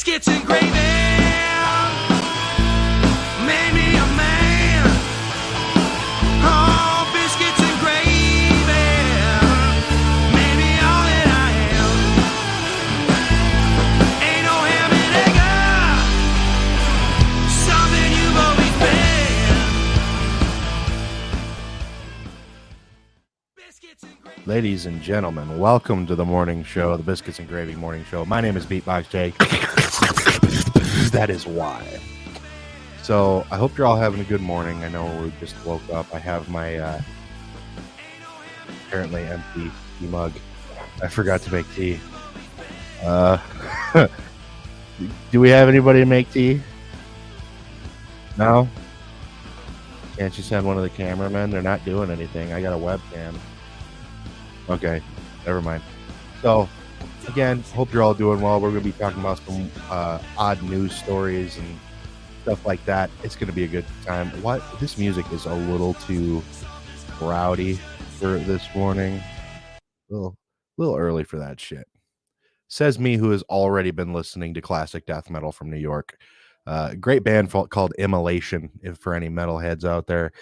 Biscuits and gravy made me a man. Oh, biscuits and gravy made me all that I am. Ain't no ham and egg, something you've always been. Biscuits and gravy. Ladies and gentlemen, welcome to the morning show, the Biscuits and Gravy Morning Show. My name is Beatbox Jake. That is why. So I hope you're all having a good morning. I know we just woke up. I have my apparently empty tea mug. I forgot to make tea. Do we have anybody to make tea? No? Can't you send one of the cameramen? They're not doing anything. I got a webcam. Okay, never mind. So, again, hope you're all doing well. We're going to be talking about some odd news stories and stuff like that. It's going to be a good time. What? This music is a little too rowdy for this morning. A little early for that shit. Says me, who has already been listening to classic death metal from New York. Great band called Immolation, if for any metalheads out there.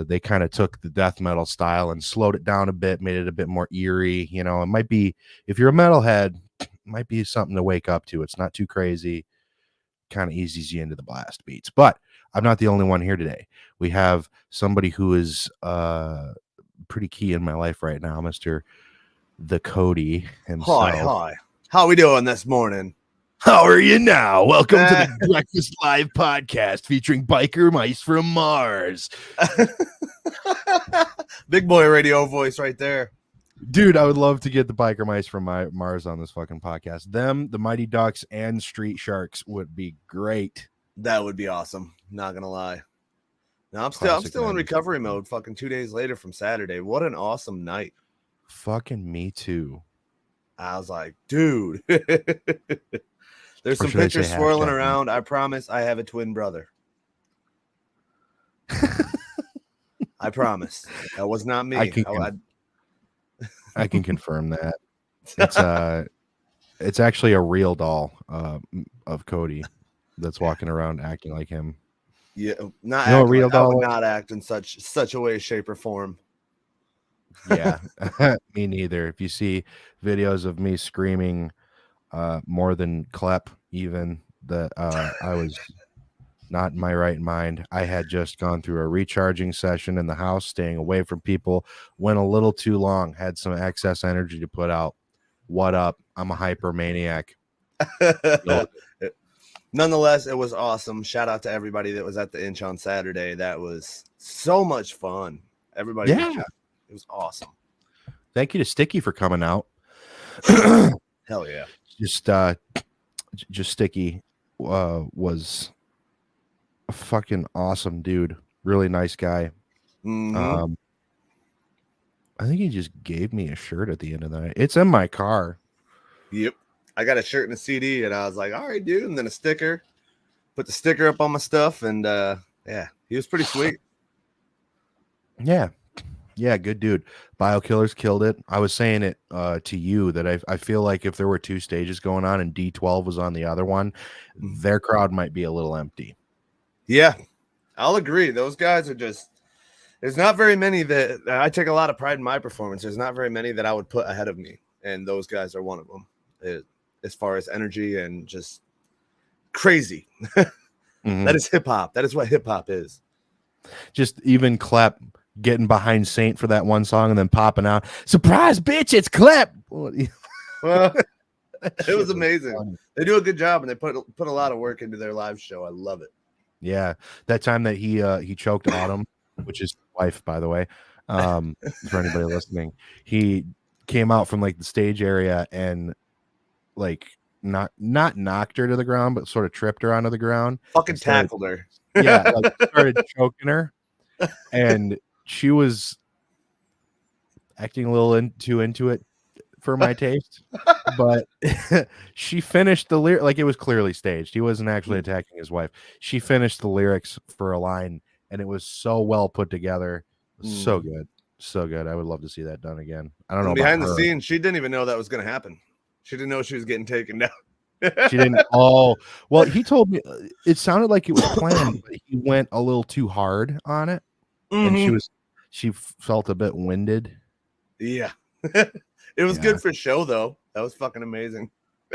They kind of took the death metal style and slowed it down a bit, made it a bit more eerie. You know, it might be, if you're a metalhead, it might be something to wake up to. It's not too crazy, kind of eases you into the blast beats. But I'm not the only one here today. We have somebody who is pretty key in my life right now, Mr. The Cody himself. Hi. How we doing this morning? How are you now? Welcome to the Breakfast Live podcast featuring biker mice from Mars. Big boy radio voice right there. Dude, I would love to get the biker mice from Mars on this fucking podcast. Them, the Mighty Ducks, and Street Sharks would be great. That would be awesome. Not gonna lie. No, I'm still in recovery mode. Fucking 2 days later from Saturday. What an awesome night. Fucking me too. I was like, dude. There's some should I pictures say swirling hashtag? around. I promise I have a twin brother. I promise. That was not me. I can confirm that. It's actually a real doll of Cody that's walking around acting like him. Yeah, not You know, acting real like, I would doll- not act in such a way, shape, or form. Yeah, me neither. If you see videos of me screaming more than Klep, even that I was not in my right mind. I had just gone through a recharging session in the house, staying away from people, went a little too long, had some excess energy to put out. What up? I'm a hypermaniac. Nonetheless, it was awesome. Shout out to everybody that was at the Inch on Saturday. That was so much fun. Everybody, Yeah. It was awesome. Thank you to Sticky for coming out. Hell yeah. Just Sticky was a fucking awesome dude. Really nice guy. Mhm. I think he just gave me a shirt at the end of the night. It's in my car. Yep. I got a shirt and a CD, and I was like, all right, dude. And then a sticker. Put the sticker up on my stuff, and yeah, he was pretty sweet. Yeah, good dude. Biokillers killed it. I was saying it to you that I feel like if there were two stages going on and D12 was on the other one, their crowd might be a little empty. Yeah, I'll agree. Those guys are just, there's not very many that I take a lot of pride in my performance. There's not very many that I would put ahead of me. And those guys are one of them as far as energy and just crazy. Mhm. That is hip hop. That is what hip hop is. Just even Klep getting behind Saint for that one song and then popping out, surprise, bitch, it's Klep. Well, it was amazing. They do a good job, and they put a lot of work into their live show. I love it. Yeah, that time that he choked Autumn, which is his wife, by the way, for anybody listening, he came out from like the stage area and like not knocked her to the ground, but sort of tripped her onto the ground. Fucking tackled her. Yeah, like started choking her, and she was acting a little too into it for my taste, but she finished the lyric like it was clearly staged. He wasn't actually attacking his wife. She finished the lyrics for a line, and it was so well put together. So good. So good. I would love to see that done again. I don't know. Behind about the her. scenes, she didn't even know that was going to happen. She didn't know she was getting taken down. She didn't. Oh, well, he told me it sounded like it was planned, but he went a little too hard on it, and Mhm. she felt a bit winded. Yeah. It was Yeah. good for show though. That was fucking amazing.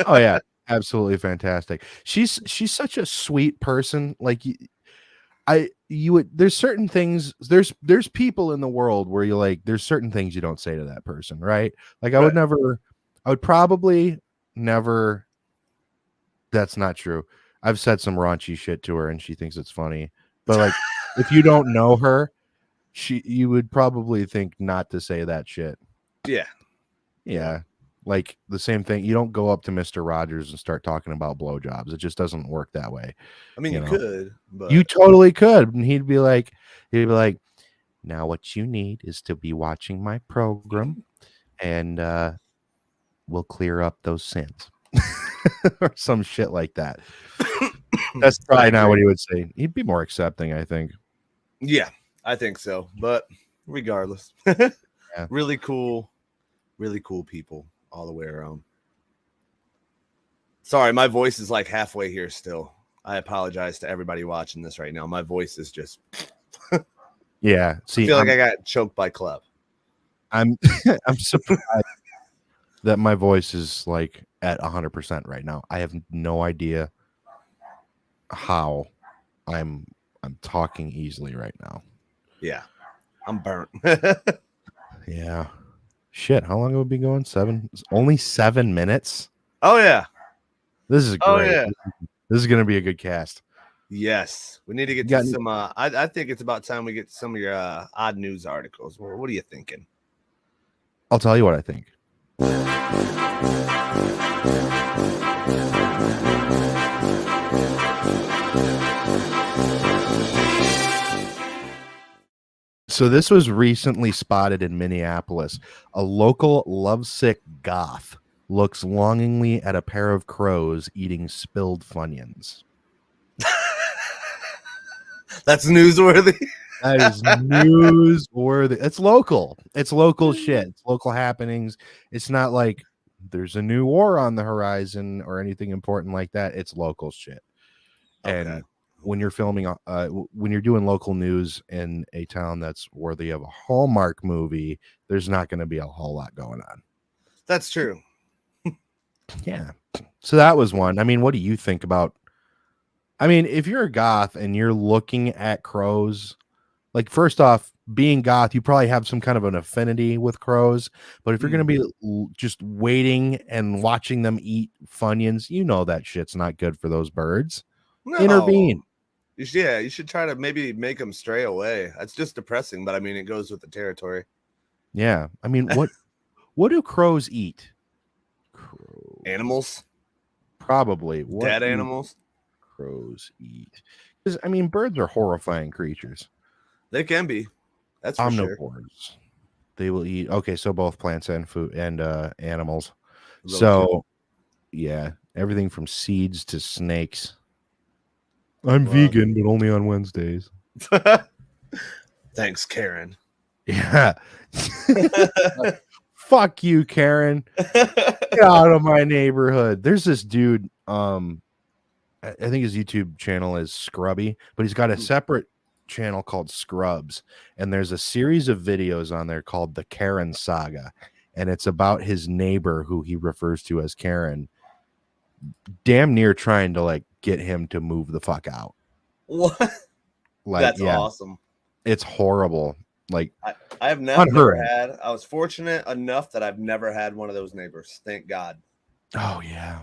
Oh yeah, absolutely fantastic. She's such a sweet person. Like you would. There's certain things. There's people in the world where you like. There's certain things you don't say to that person, right? Like I would Right. never. I would probably never. That's not true. I've said some raunchy shit to her and she thinks it's funny. But like if you don't know her, you would probably think not to say that shit. Yeah. Yeah. Like the same thing. You don't go up to Mr. Rogers and start talking about blowjobs. It just doesn't work that way. I mean, you know. could, but You totally could. And he'd be like, now what you need is to be watching my program and we'll clear up those sins. Or some shit like that. That's probably not what he would say. He'd be more accepting, I think. Yeah, I think so. But regardless, really cool people all the way around. Sorry, my voice is like halfway here still. I apologize to everybody watching this right now. My voice is just yeah. See, I feel like I got choked by Club. I'm I'm surprised that my voice is like at 100% right now. I have no idea how I'm talking easily right now. Yeah, I'm burnt. Yeah. Shit, how long have we been going? Only 7 minutes? Oh yeah. This is great. Oh yeah. This is gonna be a good cast. Yes, we need to get to some. I think it's about time we get to some of your odd news articles. What are you thinking? I'll tell you what I think. So this was recently spotted in Minneapolis. A local lovesick goth looks longingly at a pair of crows eating spilled Funyuns. That's newsworthy. That is newsworthy. It's local. It's local shit. It's local happenings. It's not like there's a new war on the horizon or anything important like that. It's local shit. Okay. And when you're filming, when you're doing local news in a town that's worthy of a Hallmark movie, there's not going to be a whole lot going on. That's true. Yeah. So that was one. I mean, what do you think about? I mean, if you're a goth and you're looking at crows, like first off, being goth, you probably have some kind of an affinity with crows. But if you're going to be just waiting and watching them eat Funyuns, you know that shit's not good for those birds. No. Intervene. You should try to maybe make them stray away. That's just depressing, but I mean, it goes with the territory. Yeah. I mean, what do crows eat? Animals? Probably. Dead animals? Crows eat? Because, I mean, birds are horrifying creatures. They can be. That's for sure. Omnivores. They will eat. Okay, so both plants and food and animals. Those So, yeah, everything from seeds to snakes. I'm vegan, but only on Wednesdays. Thanks, Karen. Yeah. Fuck you, Karen. Get out of my neighborhood. There's this dude. I think his YouTube channel is Scrubby, but he's got a separate channel called Scrubs, and there's a series of videos on there called the Karen Saga, and it's about his neighbor who he refers to as Karen, damn near trying to like get him to move the fuck out. What? Like, that's awesome. It's horrible. Like, I have never had. I was fortunate enough that I've never had one of those neighbors. Thank God. Oh yeah.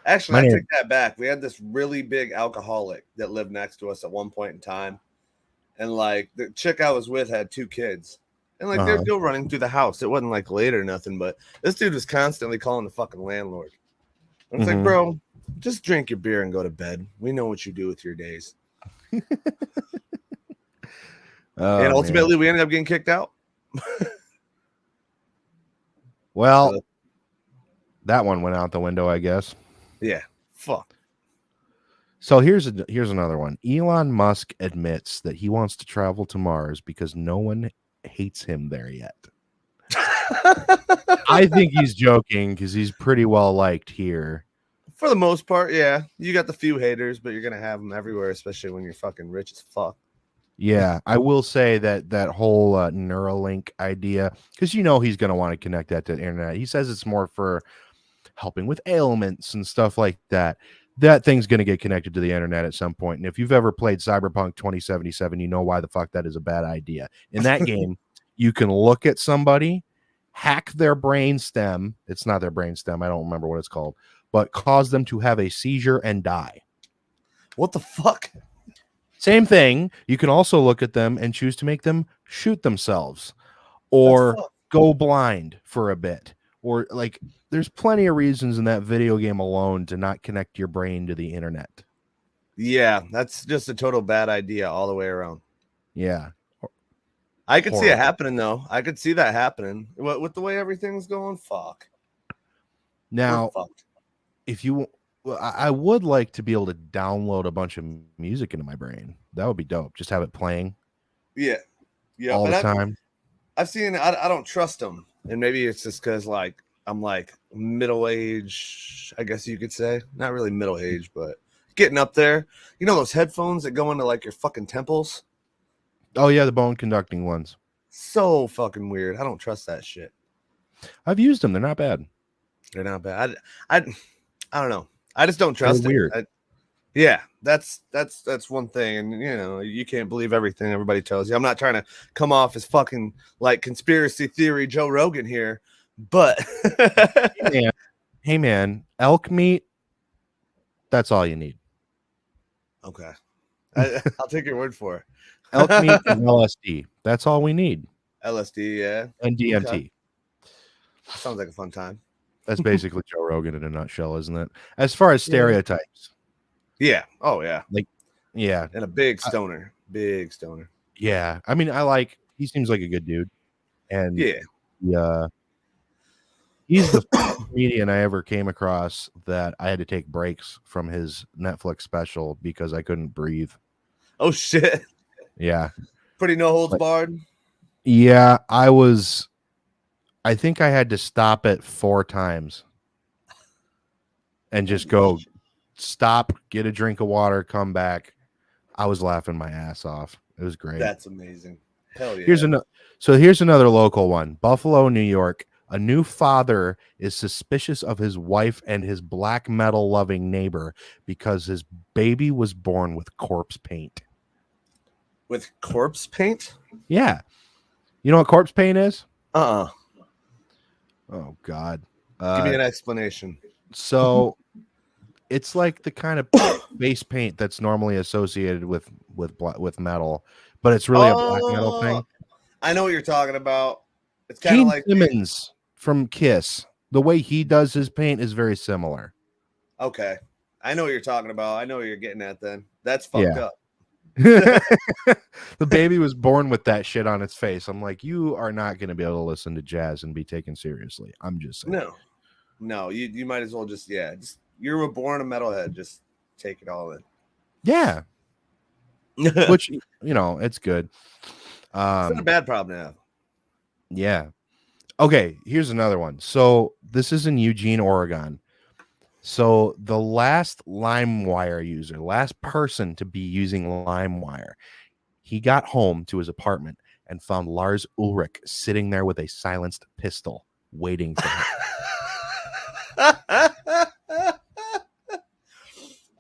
Actually, I take that back. We had this really big alcoholic that lived next to us at one point in time. And like the chick I was with had 2 kids. And like they're still running through the house. It wasn't like late or nothing, but this dude was constantly calling the fucking landlord. And it's like, bro, just drink your beer and go to bed. We know what you do with your days. And ultimately we ended up getting kicked out. Well, that one went out the window, I guess. Yeah. Fuck. So here's another one. Elon Musk admits that he wants to travel to Mars because no one hates him there yet. I think he's joking because he's pretty well liked here. For the most part, yeah. You got the few haters, but you're gonna have them everywhere, especially when you're fucking rich as fuck. Yeah, I will say that whole Neuralink idea, because he's going to want to connect that to the internet. He says it's more for helping with ailments and stuff like that. That thing's going to get connected to the internet at some point. And if you've ever played Cyberpunk 2077, you know why the fuck that is a bad idea. In that game, you can look at somebody, hack their brain stem. It's not their brain stem. I don't remember what it's called, but cause them to have a seizure and die. What the fuck? Same thing. You can also look at them and choose to make them shoot themselves or go blind for a bit. Or like there's plenty of reasons in that video game alone to not connect your brain to the internet. Yeah, that's just a total bad idea all the way around. Yeah. I could see it happening though. I could see that happening. With the way everything's going, fuck. Now, if you I would like to be able to download a bunch of music into my brain. That would be dope. Just have it playing. Yeah. All the time. I've seen I don't trust them. And maybe it's just because like I'm like middle age, I guess you could say. Not really middle age, but getting up there. You know those headphones that go into like your fucking temples? Oh yeah, the bone conducting ones. So fucking weird. I don't trust that shit. I've used them. They're not bad. They're not bad. I don't know. I just don't trust They're it. weird. Yeah, that's one thing, and you can't believe everything everybody tells you. I'm not trying to come off as fucking like conspiracy theory Joe Rogan here, but hey man, elk meat. That's all you need. Okay, I'll take your word for it. Elk meat and LSD. That's all we need. LSD, yeah, and DMT. Okay. Sounds like a fun time. That's basically Joe Rogan in a nutshell, isn't it? As far as stereotypes. Yeah. Oh, yeah. Like, yeah. And a big stoner. Big stoner. Yeah. I mean, he seems like a good dude. And he's the first comedian I ever came across that I had to take breaks from his Netflix special because I couldn't breathe. Oh, shit. Yeah. Pretty no holds barred. Yeah. I think I had to stop it 4 times and just go stop, get a drink of water, come back. I was laughing my ass off. It was great. That's amazing. Hell yeah. Here's another local one. Buffalo, New York. A new father is suspicious of his wife and his black metal loving neighbor because his baby was born with corpse paint. With corpse paint? Yeah. You know what corpse paint is? Oh God! Give me an explanation. So, it's like the kind of base paint that's normally associated with metal, but it's really a black metal thing. I know what you're talking about. It's kind of like Simmons from Kiss. The way he does his paint is very similar. Okay, I know what you're talking about. I know what you're getting at. Then that's fucked up. The baby was born with that shit on its face. I'm like, you are not going to be able to listen to jazz and be taken seriously. I'm just saying. No, you might as well just you were born a metalhead. Just take it all in. Yeah. Which, it's good. It's not a bad problem to have. Yeah. Okay, here's another one. So this is in Eugene, Oregon. So the last LimeWire user, last person to be using LimeWire, he got home to his apartment and found Lars Ulrich sitting there with a silenced pistol waiting for him.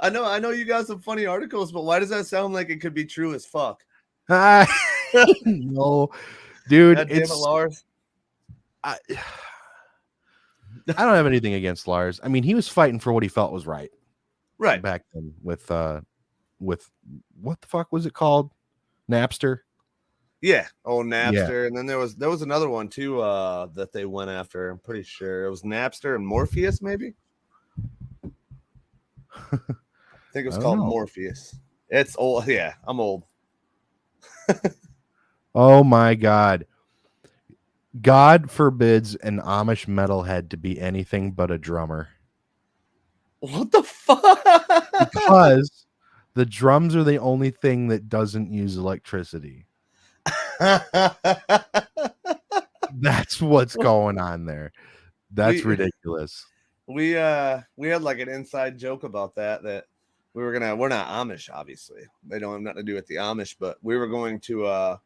I know you got some funny articles, but why does that sound like it could be true as fuck? No, dude, God damn it, Lars. I don't have anything against Lars. I mean, he was fighting for what he felt was right back then with what the fuck was it called? Napster. Yeah. Oh, Napster. Yeah. And then there was another one too that they went after. I'm pretty sure it was Napster and Morpheus, maybe. I think it was called Morpheus. It's old. Yeah, I'm old. Oh my God. God forbids an Amish metalhead to be anything but a drummer. What the fuck? Because the drums are the only thing that doesn't use electricity. That's what's going on there. That's ridiculous. We had like an inside joke about that we're not Amish, obviously. They don't have nothing to do with the Amish, but we were going to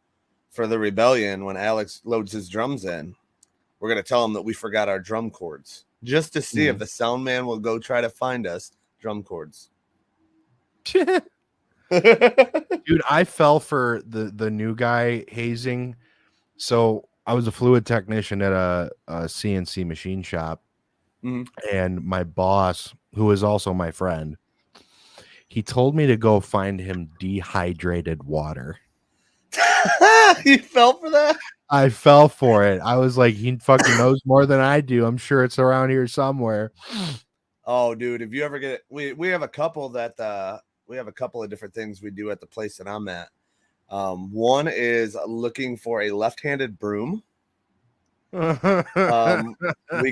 for the rebellion when Alex loads his drums in, we're gonna tell him that we forgot our drum cords just to see if the sound man will go try to find us drum cords. Dude, I fell for the new guy hazing. So I was a fluid technician at a CNC machine shop, and my boss, who is also my friend, he told me to go find him dehydrated water. You fell for that? I fell for it. I was like, he fucking knows more than I do. I'm sure it's around here somewhere. Oh, dude, if you ever get we have a couple that we have a couple of different things we do at the place that I'm at. One is looking for a left-handed broom. We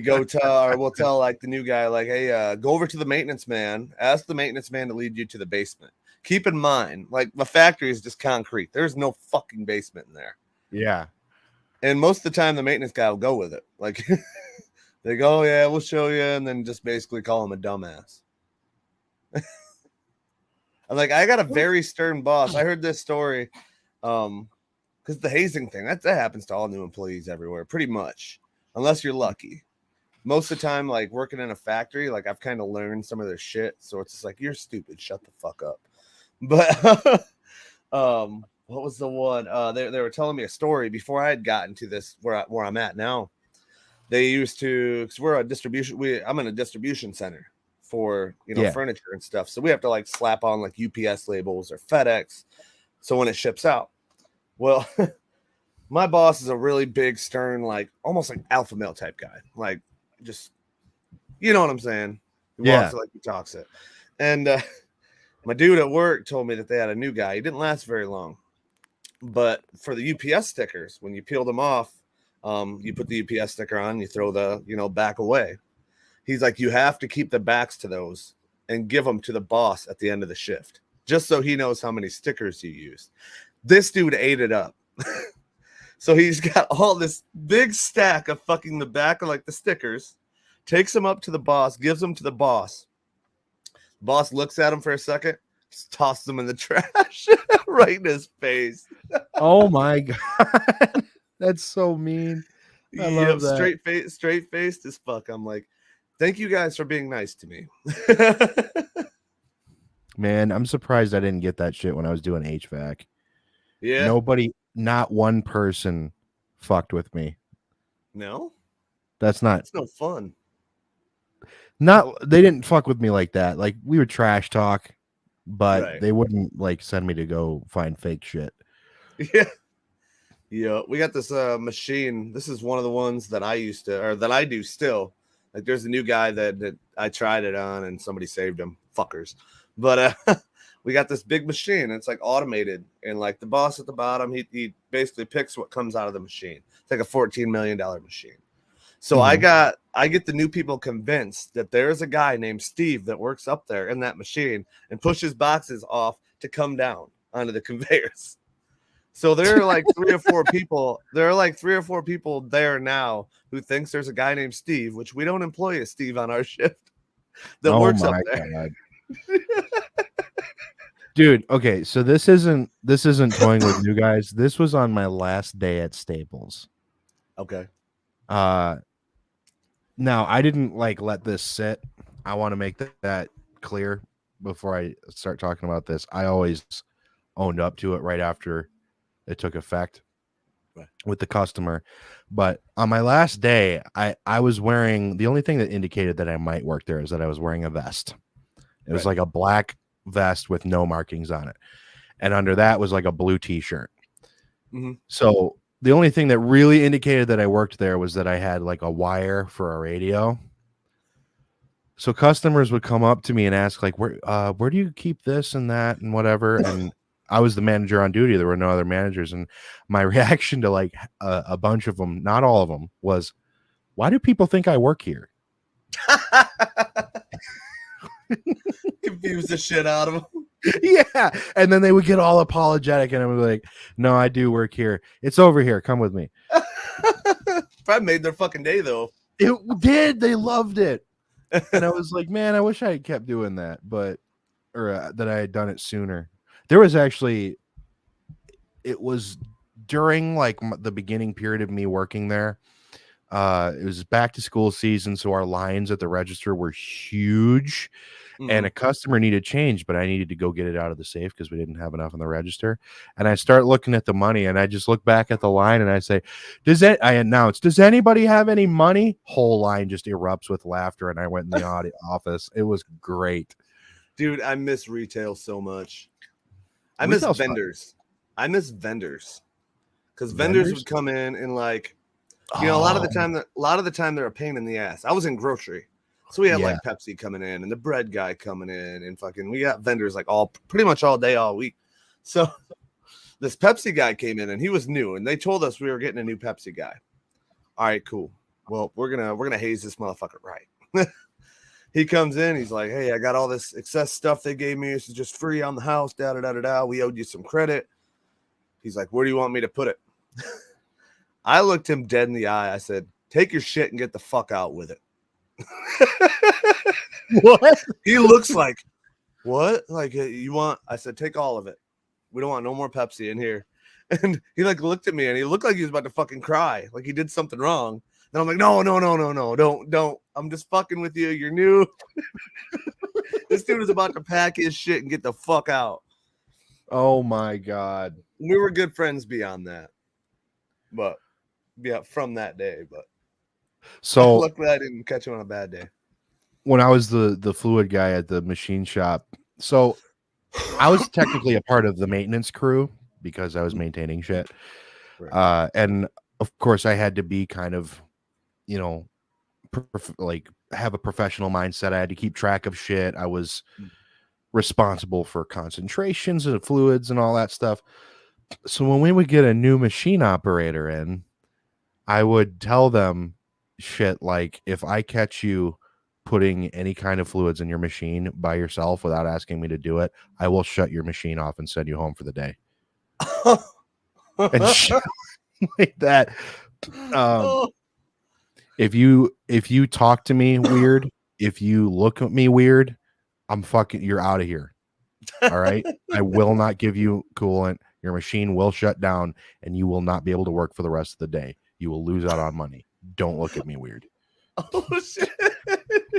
go to, or we'll tell like the new guy, like, hey, go over to the maintenance man, ask the maintenance man to lead you to the basement. Keep in mind, like, the factory is just concrete. There's no fucking basement in there. Yeah. And most of the time, the maintenance guy will go with it. Like, they go, yeah, we'll show you, and then just basically call him a dumbass. I'm like, I got a very stern boss. I heard this story, because the hazing thing, that happens to all new employees everywhere, pretty much, unless you're lucky. Most of the time, like, working in a factory, like, I've kind of learned some of their shit, so it's just like, you're stupid, shut the fuck up. But what was the one? They were telling me a story before I had gotten to this where I'm at now. They used to, because we're a distribution, I'm in a distribution center for furniture and stuff. So we have to like slap on like UPS labels or FedEx. So when it ships out. Well, my boss is a really big, stern, like almost like alpha male type guy. Like, just, you know what I'm saying? He walks it like he talks it. And my dude at work told me that they had a new guy. He didn't last very long. But for the UPS stickers, when you peel them off, you put the UPS sticker on, you throw the, back away. He's like, you have to keep the backs to those and give them to the boss at the end of the shift, just so he knows how many stickers you used. This dude ate it up. So he's got all this big stack of fucking the back of like the stickers, takes them up to the boss, gives them to the boss. Boss looks at him for a second, just tosses them in the trash right in his face. Oh my God. That's so mean. I love that. Straight faced as fuck. I'm like, thank you guys for being nice to me. Man, I'm surprised I didn't get that shit when I was doing HVAC. Yeah. Nobody, not one person fucked with me. No? That's no fun. They didn't fuck with me like that. Like, we would trash talk, but they wouldn't like send me to go find fake shit. Yeah. Yeah, we got this machine. This is one of the ones that I used to, or that I do still. Like, there's a new guy that I tried it on, and somebody saved him, fuckers. But we got this big machine. It's like automated, and like the boss at the bottom, he basically picks what comes out of the machine. It's like a $14 million machine. So I get the new people convinced that there's a guy named Steve that works up there in that machine and pushes boxes off to come down onto the conveyors. So there are like 3 or 4 people. There are like 3 or 4 people there now who thinks there's a guy named Steve, which we don't employ a Steve on our shift, that works up there. Dude, okay, so this isn't toying with you guys. This was on my last day at Staples. Okay. Now I didn't like let this sit. I want to make that clear before I start talking about this. I always owned up to it right after it took effect with the customer. But on my last day, I was wearing, the only thing that indicated that I might work there is that I was wearing a vest. It was like a black vest with no markings on it. And under that was like a blue t-shirt. Mm-hmm. So the only thing that really indicated that I worked there was that I had like a wire for a radio. So customers would come up to me and ask like, where do you keep this and that and whatever? And I was the manager on duty. There were no other managers. And my reaction to like a bunch of them, not all of them, was, why do people think I work here? Confuse the shit out of them. Yeah. And then they would get all apologetic and I would be like, no, I do work here. It's over here. Come with me. Probably made their fucking day though. It did. They loved it. And I was like, man, I wish I had kept doing that, or that I had done it sooner. There was actually, it was during like the beginning period of me working there. It was back to school season, so our lines at the register were huge, and Mhm. a customer needed change, but I needed to go get it out of the safe because we didn't have enough in the register. And I start looking at the money, and I just look back at the line, and I say, I announce, does anybody have any money? Whole line just erupts with laughter, and I went in the office. It was great. Dude, I miss retail so much. I miss Retail's fun. vendors. I miss vendors because vendors Vendors? would come in and like, a lot of Oh, the time they're a pain in the ass. I was in grocery, so we had yeah. like Pepsi coming in and the bread guy coming in, and fucking we got vendors like pretty much all day, all week. So this Pepsi guy came in and he was new, and they told us we were getting a new Pepsi guy. All right, cool. Well, we're gonna haze this motherfucker right. He comes in, he's like, hey, I got all this excess stuff they gave me. This is just free on the house. Da da da da da. We owed you some credit. He's like, where do you want me to put it? I looked him dead in the eye. I said, take your shit and get the fuck out with it. What? He looks like, what? Like, you want? I said, take all of it. We don't want no more Pepsi in here. And he like looked at me and he looked like he was about to fucking cry, like he did something wrong. And I'm like, no, don't. I'm just fucking with you. You're new. This dude was about to pack his shit and get the fuck out. Oh my God. We were good friends beyond that. But yeah, from that day. But So luckily I didn't catch him on a bad day. when I was the fluid guy at the machine shop, so I was technically a part of the maintenance crew because I was maintaining shit. Right. And of course I had to be kind of, you know, like have a professional mindset. I had to keep track of shit. I was responsible for concentrations and fluids and all that stuff. So when we would get a new machine operator in, I would tell them shit like, if I catch you putting any kind of fluids in your machine by yourself without asking me to do it, I will shut your machine off and send you home for the day. And shit like that. If you talk to me weird, if you look at me weird, you're out of here. All right. I will not give you coolant. Your machine will shut down and you will not be able to work for the rest of the day. You will lose out on money. Don't look at me weird. Oh shit.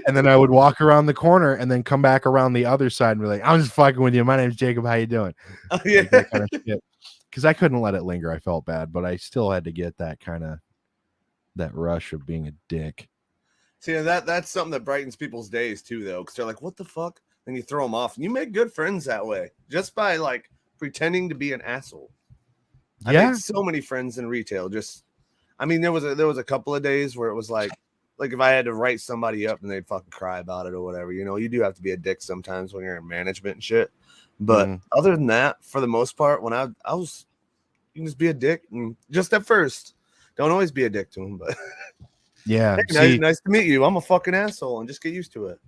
And then I would walk around the corner and then come back around the other side and be like, I'm just fucking with you. My name's Jacob. How you doing? Oh, yeah. Like that kind of shit. Because I couldn't let it linger. I felt bad, but I still had to get that rush of being a dick. See, that's something that brightens people's days too, though, because they're like, "What the fuck?" And you throw them off, and you make good friends that way just by like pretending to be an asshole. I Yeah. made so many friends in retail. I mean, there was a couple of days where it was like if I had to write somebody up and they'd fucking cry about it or whatever. You do have to be a dick sometimes when you're in management and shit. But other than that, for the most part, when I was, you can just be a dick, and just at first, don't always be a dick to them, but. Yeah. Hey, nice to meet you. I'm a fucking asshole, and just get used to it.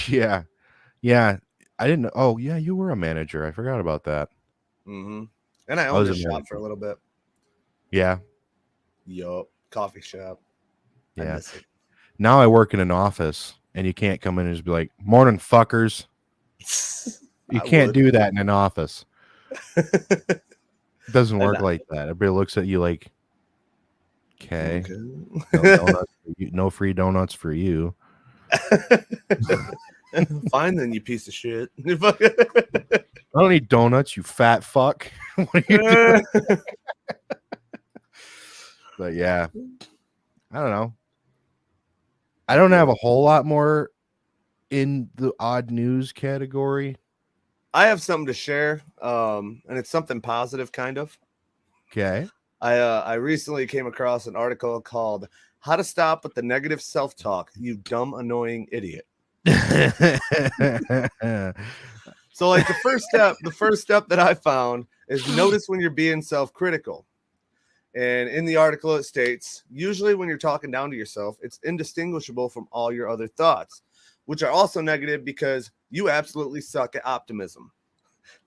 Yeah. Yeah. I didn't. Oh, yeah. You were a manager. I forgot about that. Mm-hmm. And I owned a shop for a little bit. Yeah. Yup. Coffee shop. Yeah. I miss it. Now I work in an office, and you can't come in and just be like, "Morning, fuckers." You can't do that in an office. It doesn't work like that. Everybody looks at you like, okay. No free donuts for you. Fine then, you piece of shit. I don't need donuts, you fat fuck. What are you doing? But yeah, I don't know. I don't have a whole lot more in the odd news category. I have something to share, and it's something positive, kind of. Okay. I recently came across an article called "How to Stop with the Negative Self-Talk, You Dumb, Annoying Idiot." So, like the first step that I found is notice when you're being self-critical. And in the article, it states, usually when you're talking down to yourself, it's indistinguishable from all your other thoughts, which are also negative because you absolutely suck at optimism.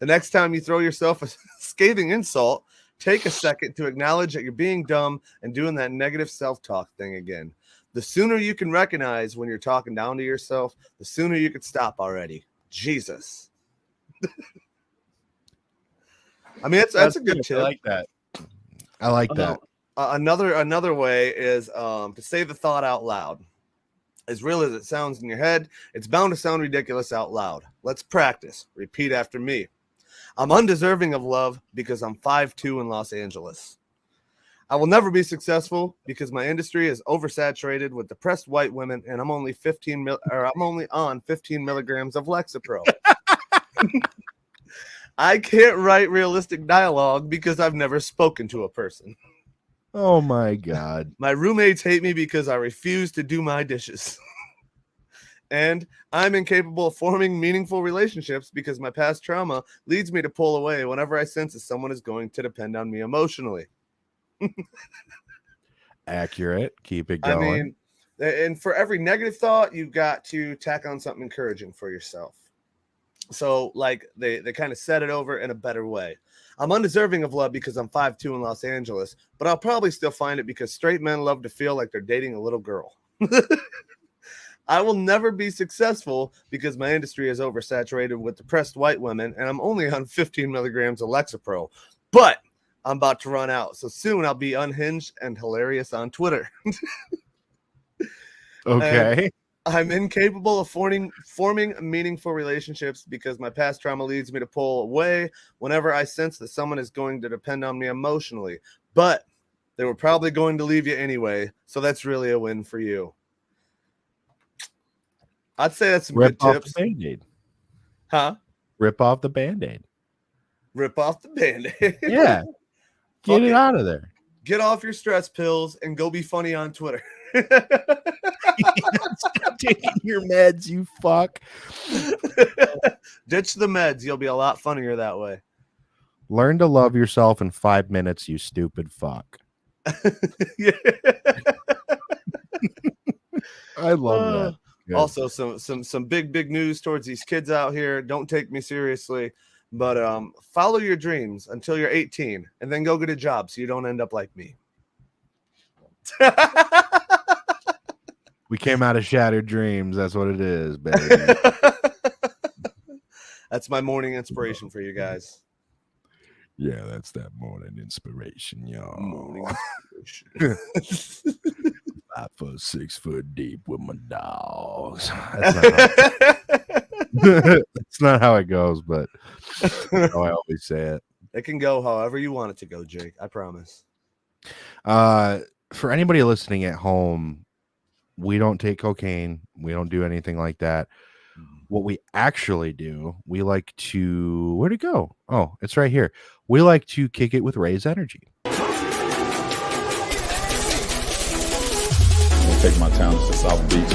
The next time you throw yourself a scathing insult, take a second to acknowledge that you're being dumb and doing that negative self-talk thing again. The sooner you can recognize when you're talking down to yourself, the sooner you can stop already. Jesus. I mean, that's a good tip. I like that. I like that. Another way is to say the thought out loud. As real as it sounds in your head, it's bound to sound ridiculous out loud. Let's practice. Repeat after me. I'm undeserving of love because I'm 5'2" in Los Angeles. I will never be successful because my industry is oversaturated with depressed white women, and I'm only on 15 milligrams of Lexapro. I can't write realistic dialogue because I've never spoken to a person. Oh my God. My roommates hate me because I refuse to do my dishes. And I'm incapable of forming meaningful relationships because my past trauma leads me to pull away whenever I sense that someone is going to depend on me emotionally. Accurate. Keep it going. I mean, and for every negative thought, you've got to tack on something encouraging for yourself. So, like, they kind of set it over in a better way. I'm undeserving of love because I'm 5'2" in Los Angeles, but I'll probably still find it because straight men love to feel like they're dating a little girl. I will never be successful because my industry is oversaturated with depressed white women, and I'm only on 15 milligrams of Lexapro. But I'm about to run out, so soon I'll be unhinged and hilarious on Twitter. Okay. And I'm incapable of forming meaningful relationships because my past trauma leads me to pull away whenever I sense that someone is going to depend on me emotionally. But they were probably going to leave you anyway, so that's really a win for you. I'd say that's some Rip good off tips. the Band-Aid. Huh? Rip off the Band-Aid. Rip off the Band-Aid. Yeah. Get it out of there. Get off your stress pills and go be funny on Twitter. Stop taking your meds, you fuck. Ditch the meds. You'll be a lot funnier that way. Learn to love yourself in 5 minutes, you stupid fuck. Yeah. I love that. Good. Also, some big news towards these kids out here. Don't take me seriously, but follow your dreams until you're 18, and then go get a job so you don't end up like me. We came out of shattered dreams. That's what it is, baby. That's my morning inspiration for you guys. Yeah, that's that morning inspiration, y'all. Morning inspiration. 5 foot, 6 foot deep with my dogs. That's not how it goes, but that's how I always say it. It can go however you want it to go, Jake. I promise. For anybody listening at home, we don't take cocaine. We don't do anything like that. What we actually do, we like to... Where'd it go? Oh, it's right here. We like to kick it with Ray's Energy. I'll take my talents to South Beach.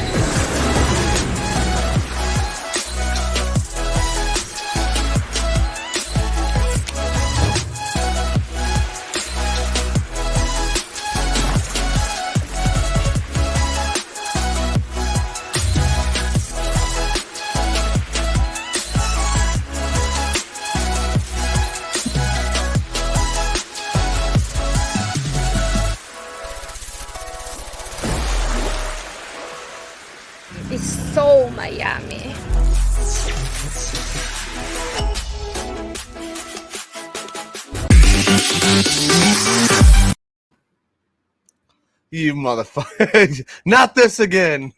It's so Miami. You motherfucker. Not this again.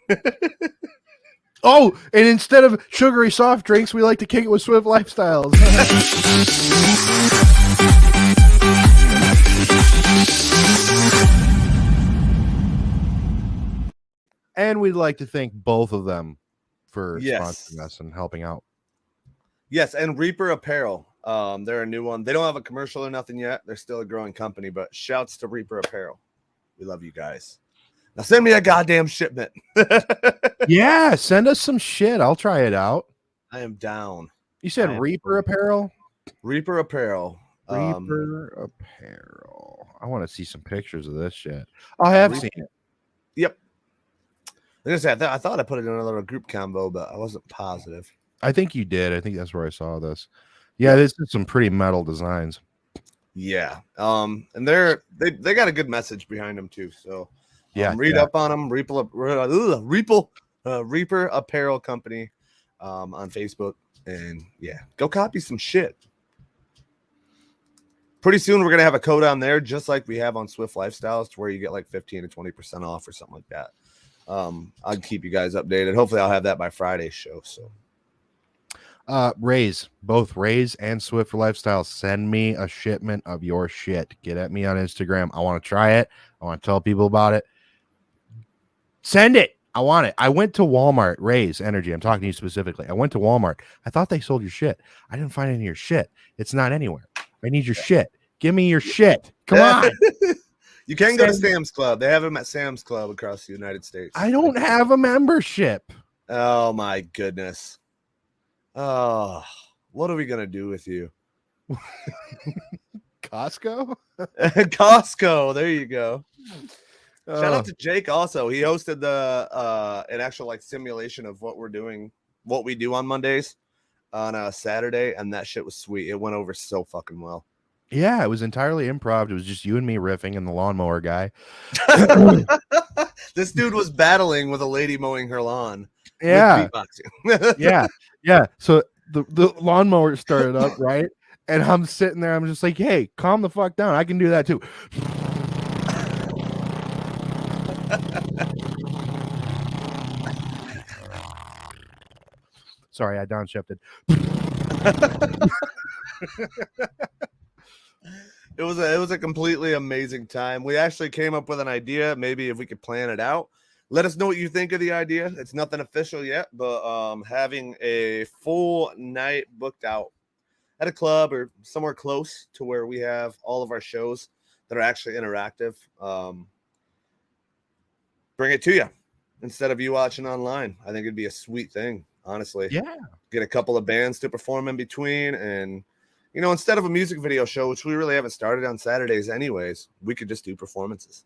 Oh, and instead of sugary soft drinks, we like to kick it with Swift Lifestyles. And we'd like to thank both of them for sponsoring us and helping out. Yes, and Reaper Apparel. They're a new one. They don't have a commercial or nothing yet. They're still a growing company, but shouts to Reaper Apparel. We love you guys. Now send me a goddamn shipment. Yeah, send us some shit. I'll try it out. I am down. You said Reaper Apparel? Reaper Apparel. Reaper Apparel. I want to see some pictures of this shit. I have seen it. Yep. I thought I put it in a little group combo, but I wasn't positive. I think you did. I think that's where I saw this. Yeah, this is some pretty metal designs. Yeah. And they got a good message behind them too. So Yeah, Read up on them. Reaper Apparel Company on Facebook. And yeah, go copy some shit. Pretty soon we're gonna have a code on there, just like we have on Swift Lifestyles, to where you get like 15 to 20% off or something like that. I'll keep you guys updated. Hopefully I'll have that by Friday's show. So both Raise and Swift Lifestyle, send me a shipment of your shit. Get at me on Instagram. I want to try it. I want to tell people about it. Send it. I want it. I went to Walmart. Raise Energy, I'm talking to you specifically. I went to Walmart. I thought they sold your shit. I didn't find any of your shit. It's not anywhere. I need your shit. Give me your shit. Come on. You can go to Sam's Club. They have them at Sam's Club across the United States. I don't have a membership. Oh my goodness. Oh, what are we gonna do with you? Costco? Costco. There you go. Shout Oh. out to Jake also. He hosted the an actual like simulation of what we do on Mondays on a Saturday, and that shit was sweet. It went over so fucking well. Yeah, it was entirely improv. It was just you and me riffing and the lawnmower guy. This dude was battling with a lady mowing her lawn. Yeah. Beatboxing. Yeah. So the lawnmower started up, right? And I'm sitting there, I'm just like, hey, calm the fuck down. I can do that too. Sorry, I downshifted. It was a completely amazing time. We actually came up with an idea. Maybe if we could plan it out. Let us know what you think of the idea. It's nothing official yet, but having a full night booked out at a club or somewhere close to where we have all of our shows that are actually interactive. Bring it to you instead of you watching online. I think it'd be a sweet thing, honestly. Yeah. Get a couple of bands to perform in between, and instead of a music video show, which we really haven't started on Saturdays anyways, we could just do performances.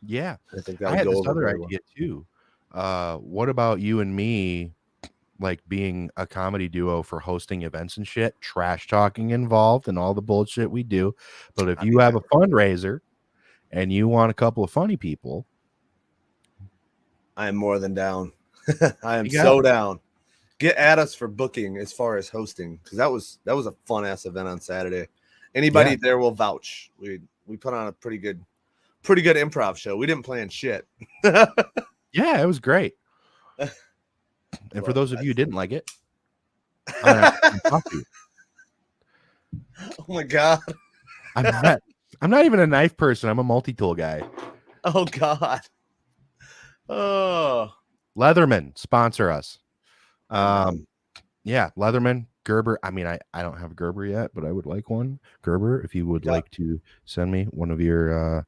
Yeah. I think I that would had go this over other very idea too. What about you and me, like being a comedy duo for hosting events and shit, trash talking involved and all the bullshit we do. But if you have a fundraiser and you want a couple of funny people, I am more than down. I am so down. Get at us for booking as far as hosting, because that was a fun ass event on Saturday. Anybody there will vouch. We put on a pretty good improv show. We didn't plan shit. yeah, it was great. And for those of you who didn't like it, talk to you. Oh my god, I'm not even a knife person. I'm a multi-tool guy. Oh god. Oh, Leatherman, sponsor us. Yeah, Leatherman, Gerber. I mean, I don't have a Gerber yet, but I would like one. Gerber, if you would like to send me one of your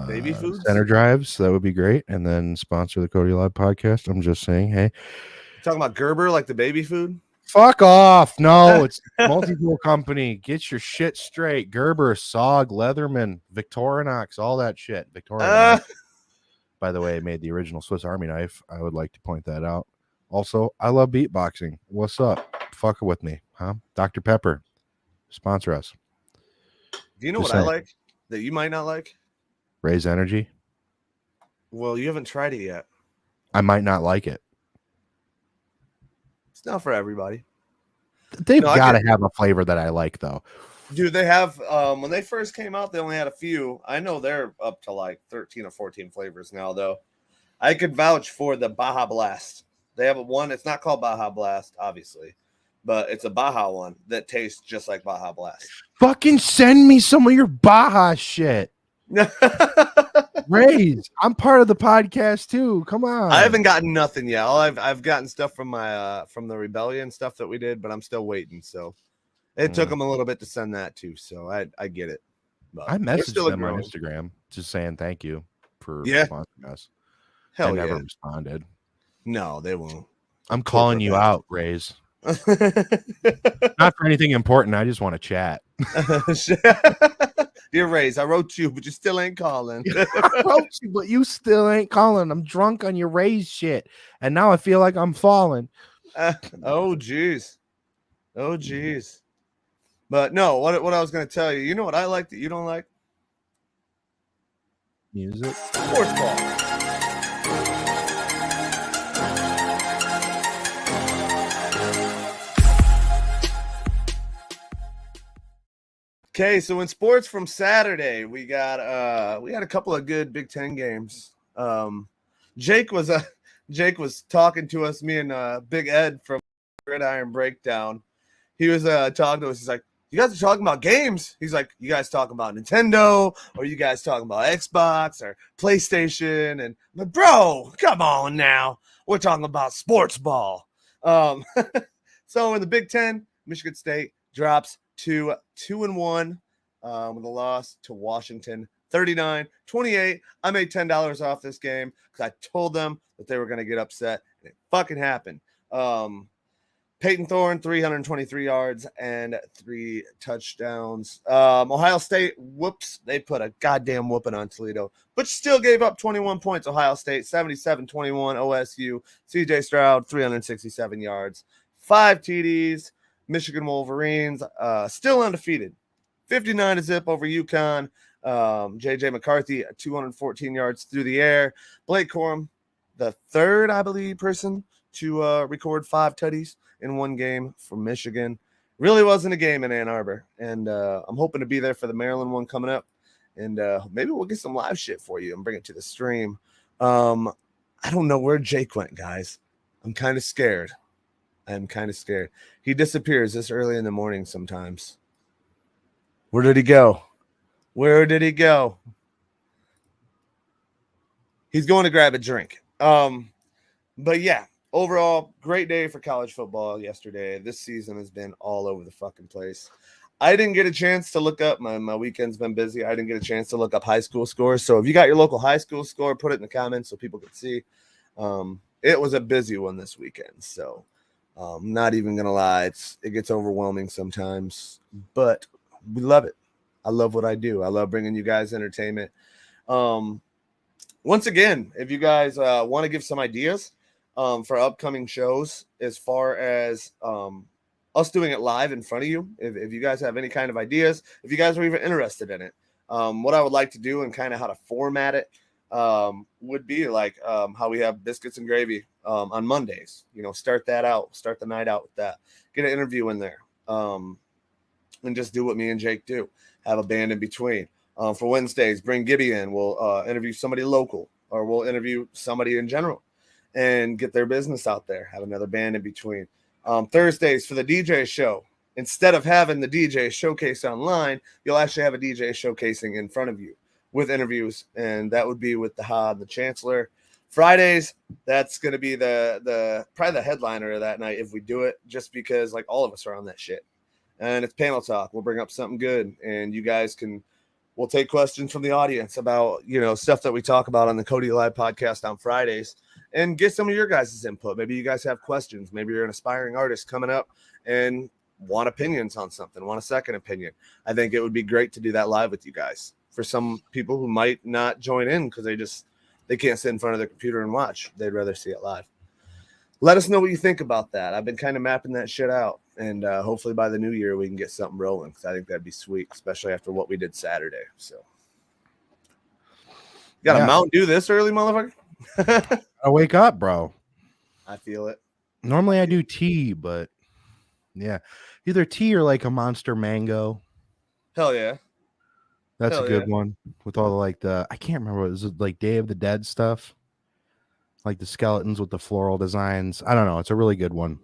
baby foods center drives, that would be great. And then sponsor the Cody Live podcast. I'm just saying, hey, talking about Gerber, like the baby food. Fuck off. No, it's multi-tool company. Get your shit straight. Gerber, SOG, Leatherman, Victorinox, all that shit. Victorinox, by the way, made the original Swiss Army knife. I would like to point that out. Also, I love beatboxing. What's up? Fuck with me, huh? Dr. Pepper, sponsor us. Do you know what I like that you might not like? Raise Energy. Well, you haven't tried it yet. I might not like it. It's not for everybody. They've got to have a flavor that I like, though. Dude, they have, when they first came out, they only had a few. I know they're up to like 13 or 14 flavors now, though. I could vouch for the Baja Blast. They have one. It's not called Baja Blast, obviously, but it's a Baja one that tastes just like Baja Blast. Fucking send me some of your Baja shit. Raise, I'm part of the podcast too. Come on. I haven't gotten nothing yet. I've gotten stuff from my from the Rebellion stuff that we did, but I'm still waiting. So it took them a little bit to send that too. So I get it. But I messaged them on Instagram just saying thank you for sponsoring us. Hell they never responded. No, they won't. I'm calling you out, Raise. Not for anything important. I just want to chat. Dear Raise, I wrote you, but you still ain't calling. I wrote you, but you still ain't calling. I'm drunk on your Raise shit, and now I feel like I'm falling. Oh geez. But no, what I was going to tell you. You know what I like that you don't like? Music. Sports ball. Okay, so in sports from Saturday, we had a couple of good Big Ten games. Jake was talking to us, me and Big Ed from Gridiron Breakdown. He was talking to us. He's like, "You guys are talking about games." He's like, "You guys talking about Nintendo, or you guys talking about Xbox or PlayStation?" And I'm like, "Bro, come on now. We're talking about sports ball." So in the Big Ten, Michigan State drops to 2-1 with a loss to Washington, 39-28. I made $10 off this game because I told them that they were going to get upset, and it fucking happened. Peyton Thorne, 323 yards and 3 touchdowns. Ohio State, whoops, they put a goddamn whooping on Toledo, but still gave up 21 points. Ohio State, 77-21. OSU, CJ Stroud, 367 yards, 5 TDs. Michigan Wolverines, still undefeated, 59-0 over UConn. JJ McCarthy, 214 yards through the air. Blake Corum, the third, I believe, person to record 5 tutties in one game for Michigan. Really wasn't a game in Ann Arbor, and I'm hoping to be there for the Maryland one coming up, and maybe we'll get some live shit for you and bring it to the stream. I don't know where Jake went, guys. I'm kind of scared. He disappears this early in the morning sometimes. Where did he go? He's going to grab a drink. But yeah, overall, great day for college football yesterday. This season has been all over the fucking place. I didn't get a chance to look up. My weekend's been busy. I didn't get a chance to look up high school scores. So if you got your local high school score, put it in the comments so people can see. It was a busy one this weekend. So I'm not even going to lie. It gets overwhelming sometimes, but we love it. I love what I do. I love bringing you guys entertainment. Once again, if you guys want to give some ideas for upcoming shows, as far as us doing it live in front of you, if you guys have any kind of ideas, if you guys are even interested in it, what I would like to do and kind of how to format it would be like how we have Biscuits and Gravy on Mondays. Start the night out with that. Get an interview in there and just do what me and Jake do. Have a band in between. For Wednesdays, bring Gibby in. We'll interview somebody local, or we'll interview somebody in general and get their business out there. Have another band in between. Thursdays for the DJ show. Instead of having the DJ showcase online, you'll actually have a DJ showcasing in front of you with interviews, and that would be with the HOD, the Chancellor. Fridays, that's going to be the probably the headliner of that night if we do it, just because like all of us are on that shit. And it's panel talk. We'll bring up something good, and you guys we'll take questions from the audience about, stuff that we talk about on the Cody Live podcast on Fridays, and get some of your guys' input. Maybe you guys have questions. Maybe you're an aspiring artist coming up and want opinions on something, want a second opinion. I think it would be great to do that live with you guys. For some people who might not join in because they can't sit in front of their computer and watch. They'd rather see it live. Let us know what you think about that. I've been kind of mapping that shit out, and hopefully by the new year we can get something rolling, because I think that'd be sweet, especially after what we did Saturday. So, got a Mountain Dew this early, motherfucker? I wake up, bro. I feel it. Normally I do tea, but yeah, either tea or like a Monster Mango. Hell yeah. That's a good one with all I can't remember, what was it, like Day of the Dead stuff? Like the skeletons with the floral designs. I don't know. It's a really good one.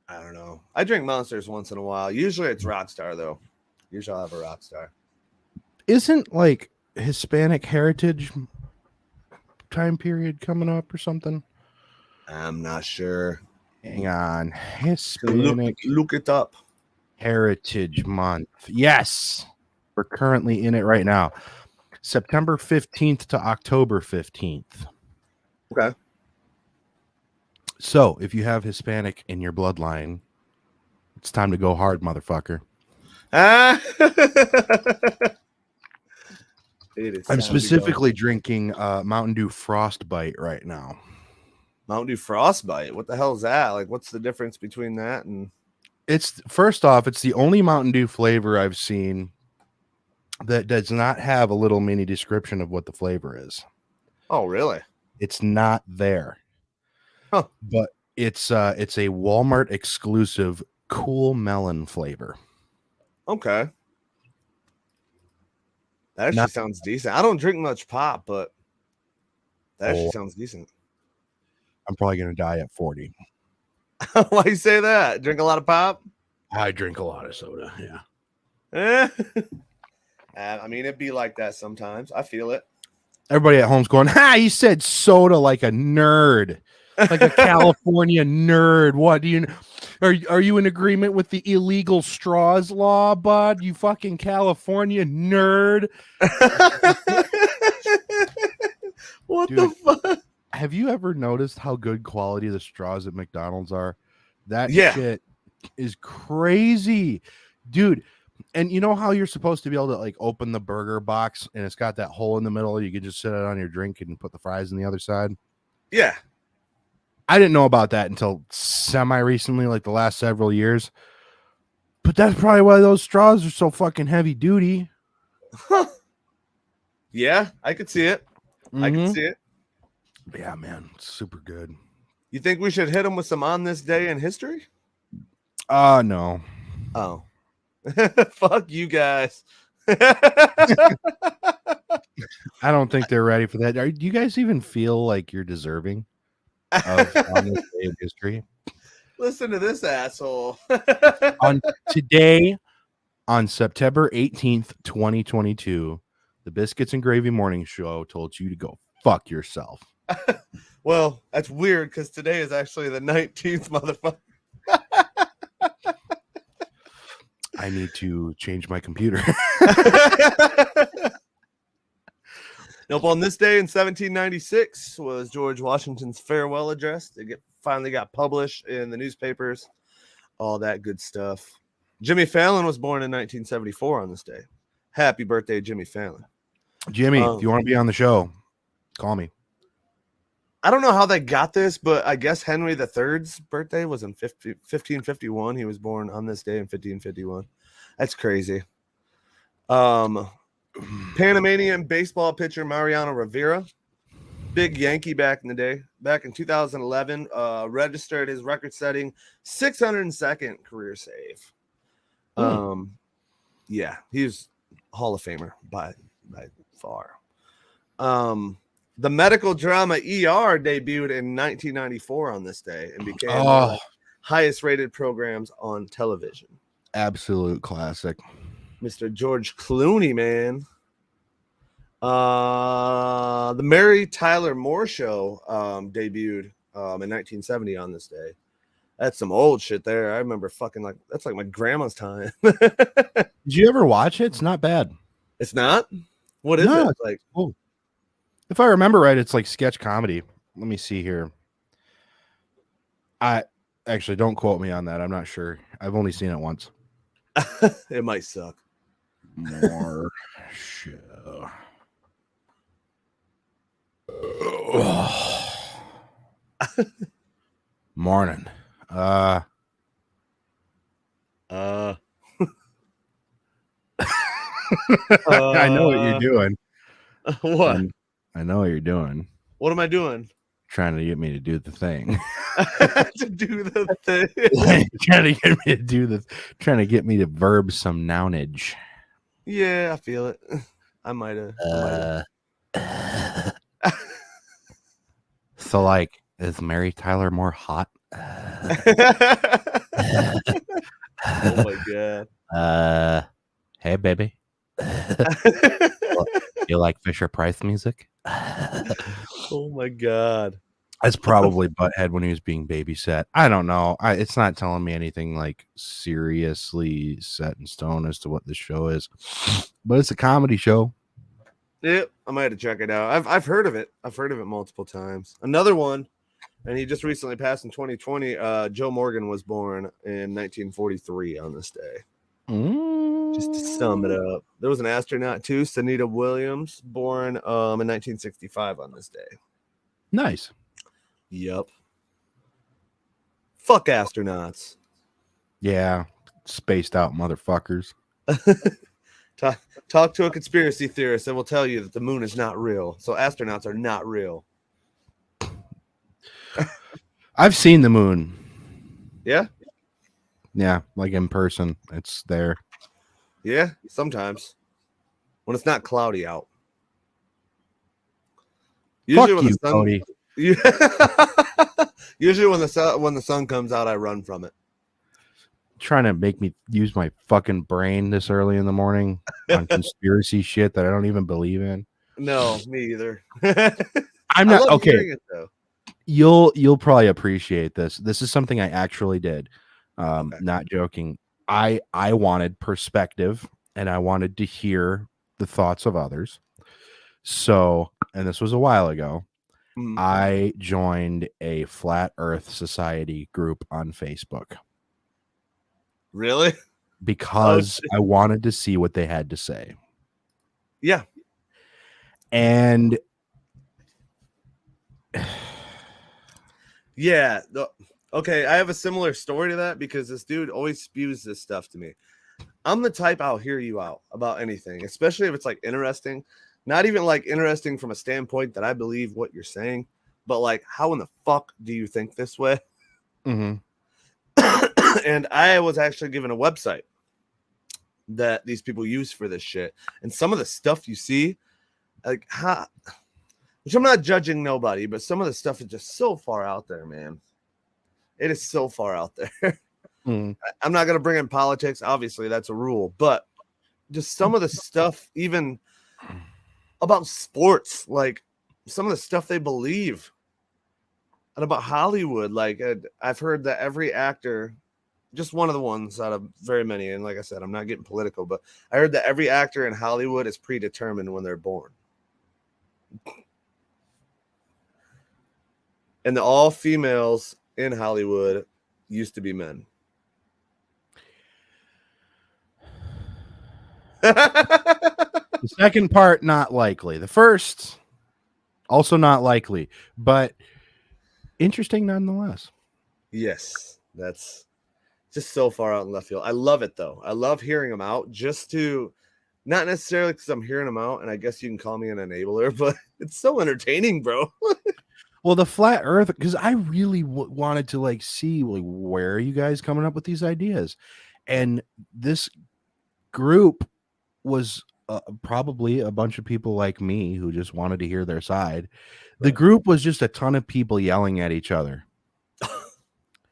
I don't know. I drink Monsters once in a while. Usually it's Rockstar, though. Usually I'll have a Rockstar. Isn't like Hispanic heritage time period coming up or something? I'm not sure. Hang on. Hispanic look it up. Heritage Month. Yes. We're currently in it right now. September 15th to October 15th. Okay. So if you have Hispanic in your bloodline, it's time to go hard, motherfucker. I'm specifically drinking Mountain Dew Frostbite right now. Mountain Dew Frostbite? What the hell is that? Like, what's the difference between that and... It's, first off, it's the only Mountain Dew flavor I've seen that does not have a little mini description of what the flavor is. Oh, really? It's not there. Huh. But it's a Walmart exclusive cool melon flavor. Okay. That actually Not- sounds decent. I don't drink much pop, but that actually Oh. sounds decent. I'm probably going to die at 40. Why you say that? Drink a lot of pop? I drink a lot of soda. Yeah. Eh. I mean, it'd be like that sometimes. I feel it. Everybody at home's going, he said soda like a nerd, like a California nerd. What do you, are you in agreement with the illegal straws law, bud? You fucking California nerd. What Dude, the fuck? have you ever noticed how good quality the straws at McDonald's are? That Yeah. shit is crazy, dude. And you know how you're supposed to be able to like open the burger box and it's got that hole in the middle? You can just sit it on your drink and put the fries on the other side. Yeah. I didn't know about that until semi recently, like the last several years. But that's probably why those straws are so fucking heavy duty. Huh. Yeah, I could see it. I Mhm. can see it. Yeah, man, it's super good. You think we should hit them with some on this day in history? No. Oh. Fuck you guys. I don't think they're ready for that. Do you guys even feel like you're deserving of on this day of history? Listen to this asshole. On today, on September 18th, 2022, the Biscuits and Gravy Morning Show told you to go fuck yourself. Well, that's weird because today is actually the 19th, motherfucker. I need to change my computer. Nope. On this day in 1796 was George Washington's farewell address. It finally got published in the newspapers. All that good stuff. Jimmy Fallon was born in 1974 on this day. Happy birthday, Jimmy Fallon. Jimmy, if you want to be on the show, call me. I don't know how they got this, but I guess Henry III's birthday was in 1551. He was born on this day in 1551. That's crazy. Panamanian baseball pitcher Mariano Rivera, big Yankee back in the day. Back in 2011, registered his record-setting 602nd career save. Yeah, he's Hall of Famer by far. The medical drama ER debuted in 1994 on this day and became one of the highest rated programs on television. Absolute classic. Mr. George Clooney, man. The Mary Tyler Moore Show debuted in 1970 on this day. That's some old shit there. I remember that's like my grandma's time. Did you ever watch it? It's not bad. It's not? What is it? Like, cool. If I remember right, it's like sketch comedy. Let me see here. I actually don't quote me on that. I'm not sure. I've only seen it once. It might suck. More show. Morning. I know what you're doing. What? I know what you're doing. What am I doing? Trying to get me to do the thing. To do the thing. Trying to get me to do this. Trying to get me to verb some nounage. Yeah, I feel it. I might have. So, like, is Mary Tyler more hot? Oh my god. Hey, baby. You like Fisher Price music? Oh my god. That's probably Butthead when he was being babysat. I don't know. It's not telling me anything like seriously set in stone as to what this show is, but it's a comedy show. Yep, I might have to check it out. I've heard of it. I've heard of it multiple times. Another one, and he just recently passed in 2020. Joe Morgan was born in 1943 on this day. Just to sum it up, there was an astronaut too, Sunita Williams, born in 1965 on this day. Nice. Yep. Fuck astronauts. Yeah, spaced out motherfuckers. Talk to a conspiracy theorist and will tell you that the moon is not real. So astronauts are not real. I've seen the moon. Yeah? Yeah, like in person. It's there. Yeah, sometimes. When it's not cloudy out. Fuck Usually when you, the sun Cody. Usually when the sun comes out, I run from it. Trying to make me use my fucking brain this early in the morning on conspiracy shit that I don't even believe in. No, me either. I'm I not love okay. hearing it though. You'll probably appreciate this. This is something I actually did. Okay. Not joking. I wanted perspective and I wanted to hear the thoughts of others. So, and this was a while ago, Mm. I joined a Flat Earth Society group on Facebook Really? because I wanted to see what they had to say. Yeah. And Yeah. Okay, I have a similar story to that because this dude always spews this stuff to me. I'm the type I'll hear you out about anything, especially if it's like interesting. Not even like interesting from a standpoint that I believe what you're saying, but like, how in the fuck do you think this way? mhm. And I was actually given a website that these people use for this shit. And some of the stuff you see, like, which I'm not judging nobody, but some of the stuff is just so far out there, man. It is so far out there. Mm. I'm not going to bring in politics. Obviously, that's a rule. But just some of the stuff, even about sports, like some of the stuff they believe. And about Hollywood, like I've heard that every actor, just one of the ones out of very many, and like I said, I'm not getting political, but I heard that every actor in Hollywood is predetermined when they're born. And the all females in Hollywood used to be men. The second part, not likely. The first, also not likely, but interesting nonetheless. Yes, that's just so far out in left field. I love it though. I love hearing them out, just to not necessarily because I'm hearing them out, and I guess you can call me an enabler, but it's so entertaining, bro. Well, the flat Earth, because I really wanted to like see like where are you guys coming up with these ideas, and this group was probably a bunch of people like me who just wanted to hear their side. The group was just a ton of people yelling at each other.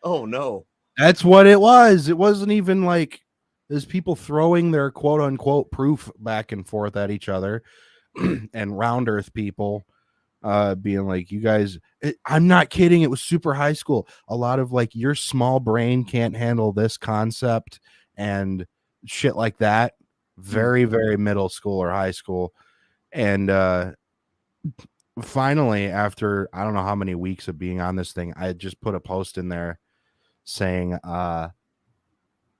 Oh no. That's what it was. It wasn't even like there's people throwing their quote unquote proof back and forth at each other and round earth people being like, you guys, I'm not kidding. It was super high school. A lot of like your small brain can't handle this concept and shit like that. Very, very middle school or high school. And finally, after I don't know how many weeks of being on this thing, I just put a post in there saying,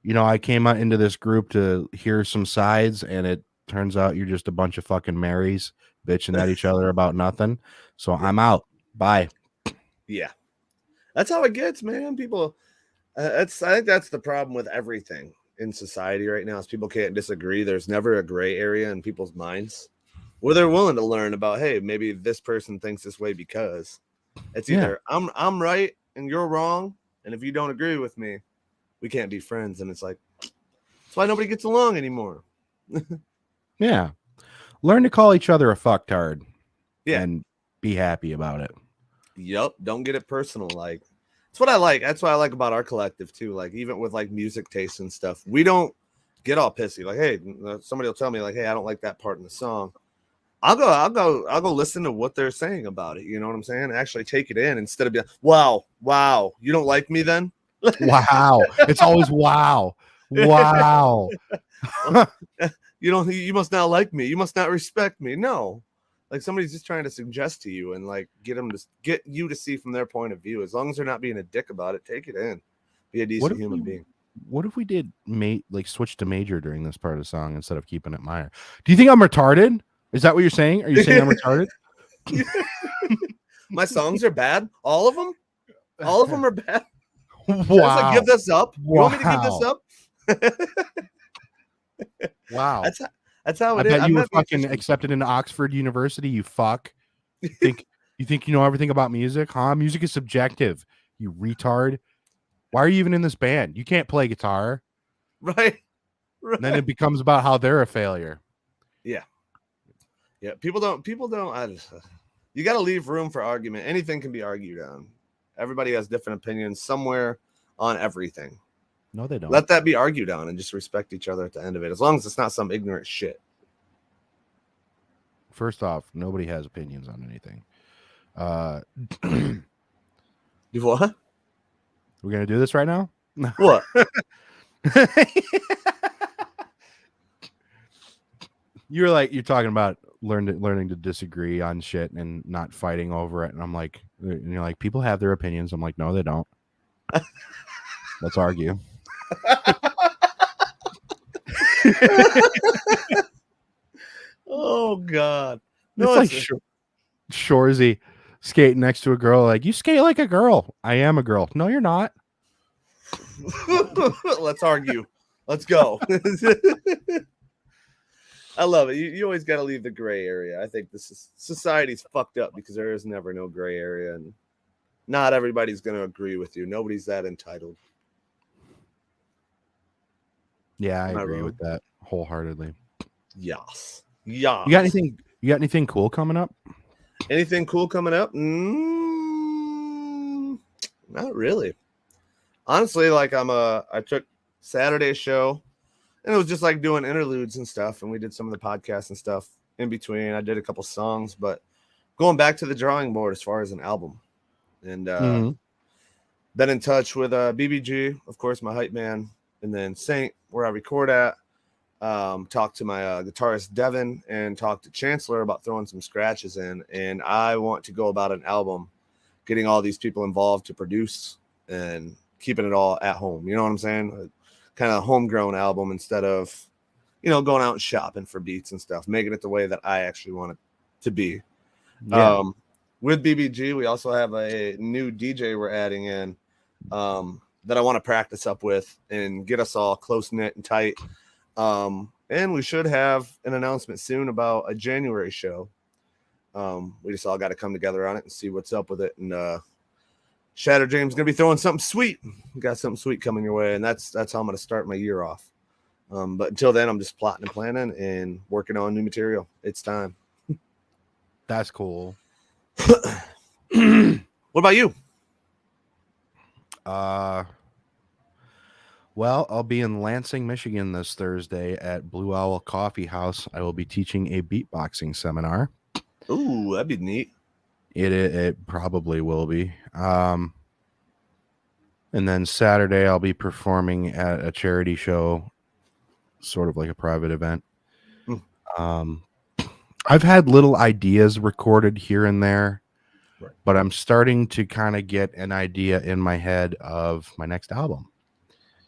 you know, I came out into this group to hear some sides, and it turns out you're just a bunch of fucking Marys bitching at each other about nothing. So I'm out. Bye. Yeah, that's how it gets, man. People, I think that's the problem with everything in society right now is people can't disagree. There's never a gray area in people's minds where they're willing to learn about, hey, maybe this person thinks this way because it's either I'm right and you're wrong, and if you don't agree with me, we can't be friends. And it's like, that's why nobody gets along anymore. Yeah. Learn to call each other a fucktard. Yeah. And be happy about it. Yep. Don't get it personal. Like, that's what I like. That's what I like about our collective too. Like, even with like music taste and stuff, we don't get all pissy. Like, hey, somebody will tell me like, hey, I don't like that part in the song. I'll go listen to what they're saying about it. You know what I'm saying? Actually take it in instead of being, wow, you don't like me then? Wow. It's always wow. Wow. You must not like me. You must not respect me. No. Like somebody's just trying to suggest to you and like get you to see from their point of view. As long as they're not being a dick about it, take it in. Be a decent human being. What if we did switch to major during this part of the song instead of keeping it minor? Do you think I'm retarded? Is that what you're saying? Are you saying I'm retarded? My songs are bad. All of them? All of them are bad. Wow. Like, give this up. Wow. You want me to give this up? Wow. That's how I it is. bet I'm you were not being fucking facetious. accepted into Oxford University. You fuck. You think you know everything about music, huh? Music is subjective. You retard. Why are you even in this band? You can't play guitar. Right. And then Right. it becomes about how they're a failure. Yeah. People don't. You got to leave room for argument. Anything can be argued on. Everybody has different opinions somewhere on everything. No, they don't. Let that be argued on and just respect each other at the end of it. As long as it's not some ignorant shit. First off, nobody has opinions on anything. You what? We're gonna do this right now. What? You're talking about learning to disagree on shit and not fighting over it, and I'm like, and you're like, people have their opinions. I'm like, no, they don't. Let's argue. Oh God. No, it's like Shorzy skating next to a girl. Like, you skate like a girl. I am a girl. No, you're not. Let's argue. Let's go. I love it. You always got to leave the gray area. I think society's fucked up because there is never no gray area, and not everybody's going to agree with you. Nobody's that entitled. Yeah, I Am I agree wrong? with that wholeheartedly. Yes. Yeah. You got anything cool coming up? Anything cool coming up? Not really. Honestly, like I took Saturday's show, and it was just like doing interludes and stuff, and we did some of the podcasts and stuff in between. I did a couple songs, but going back to the drawing board as far as an album, and been in touch with BBG, of course, my hype man, and then Saint, where I record at. Talked to my guitarist Devin and talked to Chancellor about throwing some scratches in, and I want to go about an album, getting all these people involved to produce and keeping it all at home. You know what I'm saying? Kind of homegrown album instead of, going out and shopping for beats and stuff, making it the way that I actually want it to be. Yeah. With BBG, we also have a new DJ we're adding in that I want to practice up with and get us all close knit and tight. And we should have an announcement soon about a January show. We just all got to come together on it and see what's up with it. And Shattered Dream's gonna be throwing something sweet. We got something sweet coming your way, and that's how I'm gonna start my year off. But until then, I'm just plotting and planning and working on new material. It's time. That's cool. What about you? Well, I'll be in Lansing, Michigan this Thursday at Blue Owl Coffee House. I will be teaching a beatboxing seminar. Ooh, that'd be neat. It probably will be. And then Saturday I'll be performing at a charity show, sort of like a private event. I've had little ideas recorded here and there, right, but I'm starting to kind of get an idea in my head of my next album.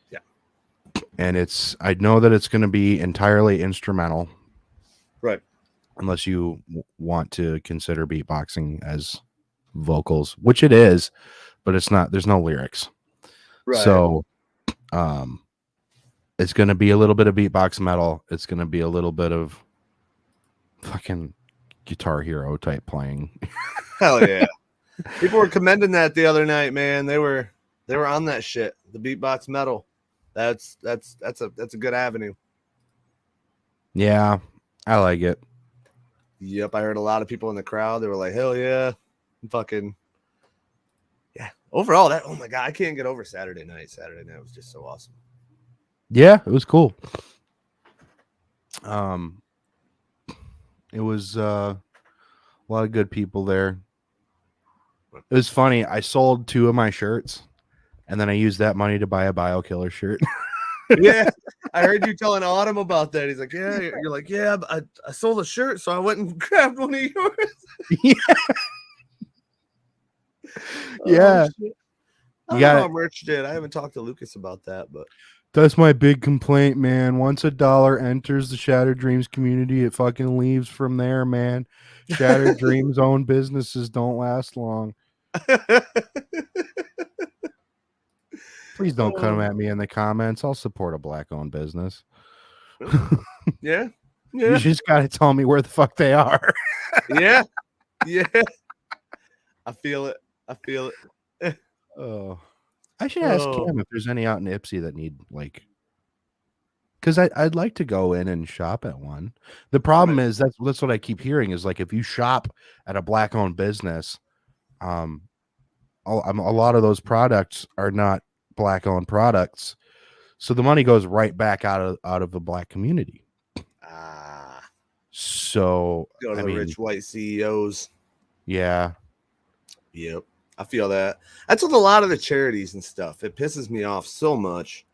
Yeah. And I know that it's going to be entirely instrumental. Right. Unless you want to consider beatboxing as vocals, which it is, but it's not. There's no lyrics. Right. So it's going to be a little bit of beatbox metal. It's going to be a little bit of fucking Guitar Hero type playing. Hell yeah. People were commending that the other night, man. They were on that shit. The beatbox metal. That's a good avenue. Yeah, I like it. Yep, I heard a lot of people in the crowd. They were like, "Hell yeah, fucking yeah!" Overall, oh my god, I can't get over Saturday night. Saturday night was just so awesome. Yeah, it was cool. It was a lot of good people there. It was funny. I sold 2 of my shirts, and then I used that money to buy a BioKiller shirt. Yeah, I heard you telling Autumn about that. He's like, "Yeah," you're like, "Yeah, but I sold a shirt, so I went and grabbed one of yours." Yeah. Yeah. Shit. I don't know how merch did. I haven't talked to Lucas about that, but that's my big complaint, man. Once $1 enters the Shattered Dreams community, it fucking leaves from there, man. Shattered Dreams owned businesses don't last long. Please don't come at me in the comments. I'll support a black-owned business. Yeah. You just gotta tell me where the fuck they are. Yeah. Yeah. I feel it. I feel it. Oh, I should ask Oh. Cam if there's any out in Ipsy that need like, because I'd like to go in and shop at one. The problem is that's what I keep hearing is like if you shop at a black owned business, a lot of those products are not black owned products, so the money goes right back out of the black community. So Go to the rich white CEOs. Yeah. Yep. I feel that. That's with a lot of the charities and stuff. It pisses me off so much.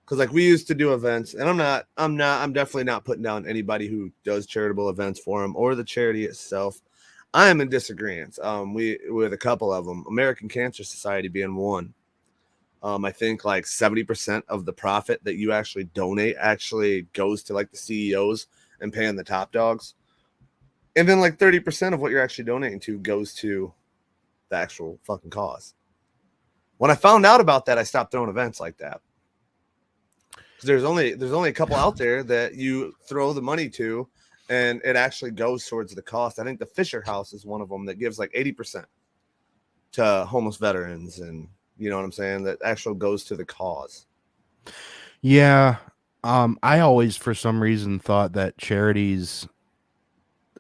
Because like we used to do events, and I'm definitely not putting down anybody who does charitable events for them or the charity itself. I am in disagreement. We with a couple of them, American Cancer Society being one. I think like 70% of the profit that you actually donate actually goes to like the CEOs and paying the top dogs. And then like 30% of what you're actually donating to goes to the actual fucking cause. When I found out about that, I stopped throwing events like that. Because there's only a couple out there that you throw the money to and it actually goes towards the cost. I think the Fisher House is one of them that gives like 80% to homeless veterans, and you know what I'm saying? That actually goes to the cause. Yeah. I always, for some reason, thought that charities,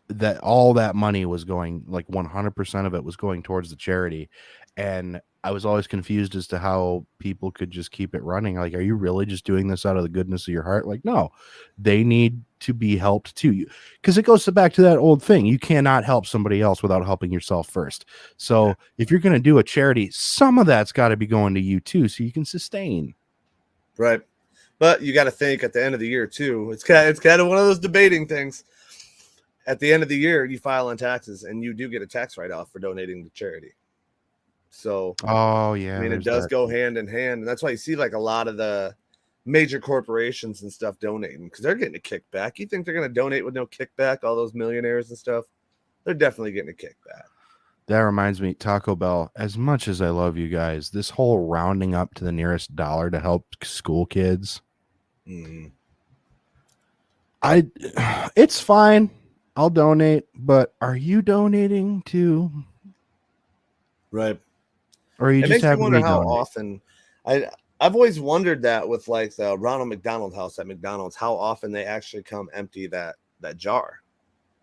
that all that money was going, like 100% of it was going towards the charity. And I was always confused as to how people could just keep it running. Like, are you really just doing this out of the goodness of your heart? Like, no, they need to be helped too. Because it goes back to that old thing. You cannot help somebody else without helping yourself first. So if you're going to do a charity, some of that's got to be going to you too, so you can sustain. Right. But you got to think at the end of the year too. It's kind of one of those debating things. At the end of the year, you file on taxes and you do get a tax write-off for donating to charity. So, oh yeah, I mean, it does go hand in hand. And that's why you see like a lot of the major corporations and stuff donating, because they're getting a kickback. You think they're going to donate with no kickback? All those millionaires and stuff, they're definitely getting a kickback. That reminds me, Taco Bell, as much as I love you guys, this whole rounding up to the nearest dollar to help school kids, it's fine. I'll donate, but are you donating to? Right. Or are you it just makes me having wonder me how donate? often I've always wondered that with like the Ronald McDonald House at McDonald's, how often they actually come empty that jar.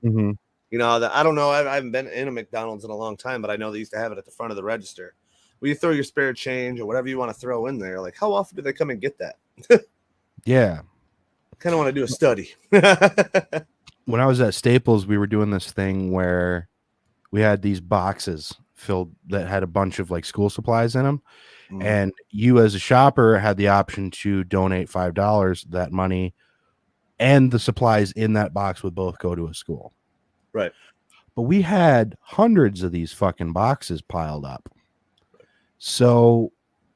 Mm-hmm. You know, that I don't know. I haven't been in a McDonald's in a long time, but I know they used to have it at the front of the register where you throw your spare change or whatever you want to throw in there. Like, how often do they come and get that? Yeah. Kind of want to do a study. When I was at Staples, we were doing this thing where we had these boxes filled that had a bunch of like school supplies in them. And you as a shopper had the option to donate $5. That money and the supplies in that box would both go to a school. Right. But we had hundreds of these fucking boxes piled up. So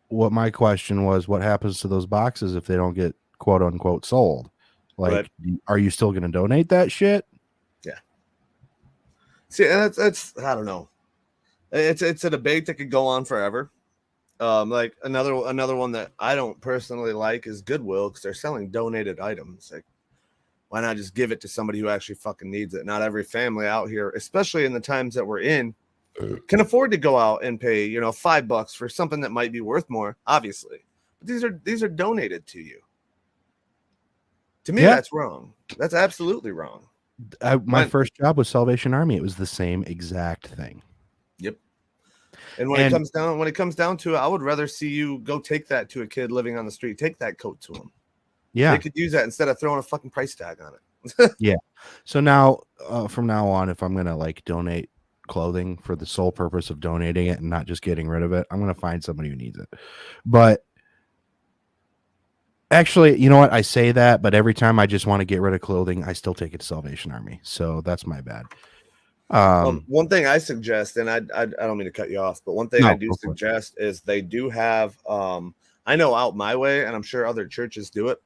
what my question was, what happens to those boxes if they don't get quote unquote sold? Like, are you still going to donate that shit? Yeah. See, that's I don't know. It's a debate that could go on forever. Like another one that I don't personally like is Goodwill, because they're selling donated items. Like, why not just give it to somebody who actually fucking needs it? Not every family out here, especially in the times that we're in, can afford to go out and pay, $5 for something that might be worth more, obviously. But these are donated to you. To me, that's wrong. That's absolutely wrong. My first job was Salvation Army. It was the same exact thing. Yep. And when it comes down to it, I would rather see you go take that to a kid living on the street. Take that coat to him. Yeah. They could use that instead of throwing a fucking price tag on it. Yeah. So now, from now on, if I'm going to like donate clothing for the sole purpose of donating it and not just getting rid of it, I'm going to find somebody who needs it. But actually, you know what? I say that, but every time I just want to get rid of clothing, I still take it to Salvation Army. So that's my bad. One thing I suggest, and I don't mean to cut you off, but one thing I do suggest is they do have, I know out my way, and I'm sure other churches do it,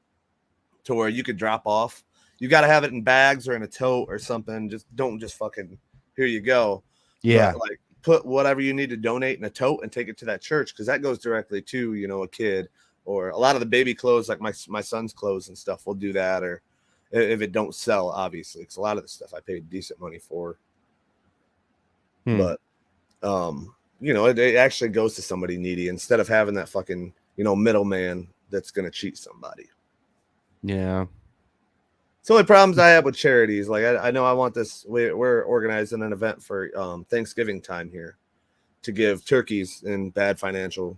to where you could drop off. You got to have it in bags or in a tote or something. Don't just fucking, here you go. Yeah. But like, put whatever you need to donate in a tote and take it to that church, because that goes directly to, a kid. Or a lot of the baby clothes, like my son's clothes and stuff, will do that. Or if it don't sell, obviously, because a lot of the stuff I paid decent money for. But it actually goes to somebody needy instead of having that fucking middleman that's gonna cheat somebody. Yeah. It's the only problems I have with charities. Like I know I want this. We're organizing an event for Thanksgiving time here to give turkeys in bad financial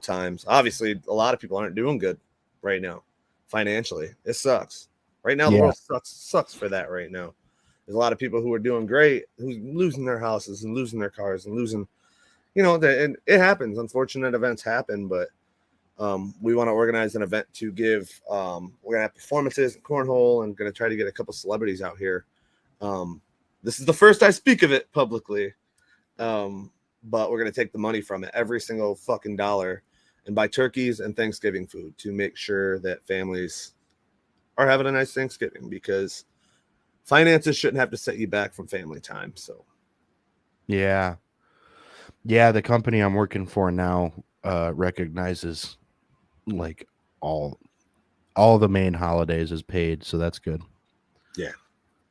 times. Obviously, a lot of people aren't doing good right now financially. It sucks. Right now, the world sucks for that right now. There's a lot of people who are doing great, who's losing their houses and losing their cars and losing, and it happens. Unfortunate events happen, but we want to organize an event to give. We're gonna have performances and cornhole, and gonna try to get a couple celebrities out here. This is the first I speak of it publicly, but we're gonna take the money from it, every single fucking dollar, and buy turkeys and Thanksgiving food to make sure that families are having a nice Thanksgiving, because finances shouldn't have to set you back from family time. So, yeah, the company I'm working for now recognizes like all the main holidays as paid, so that's good. Yeah,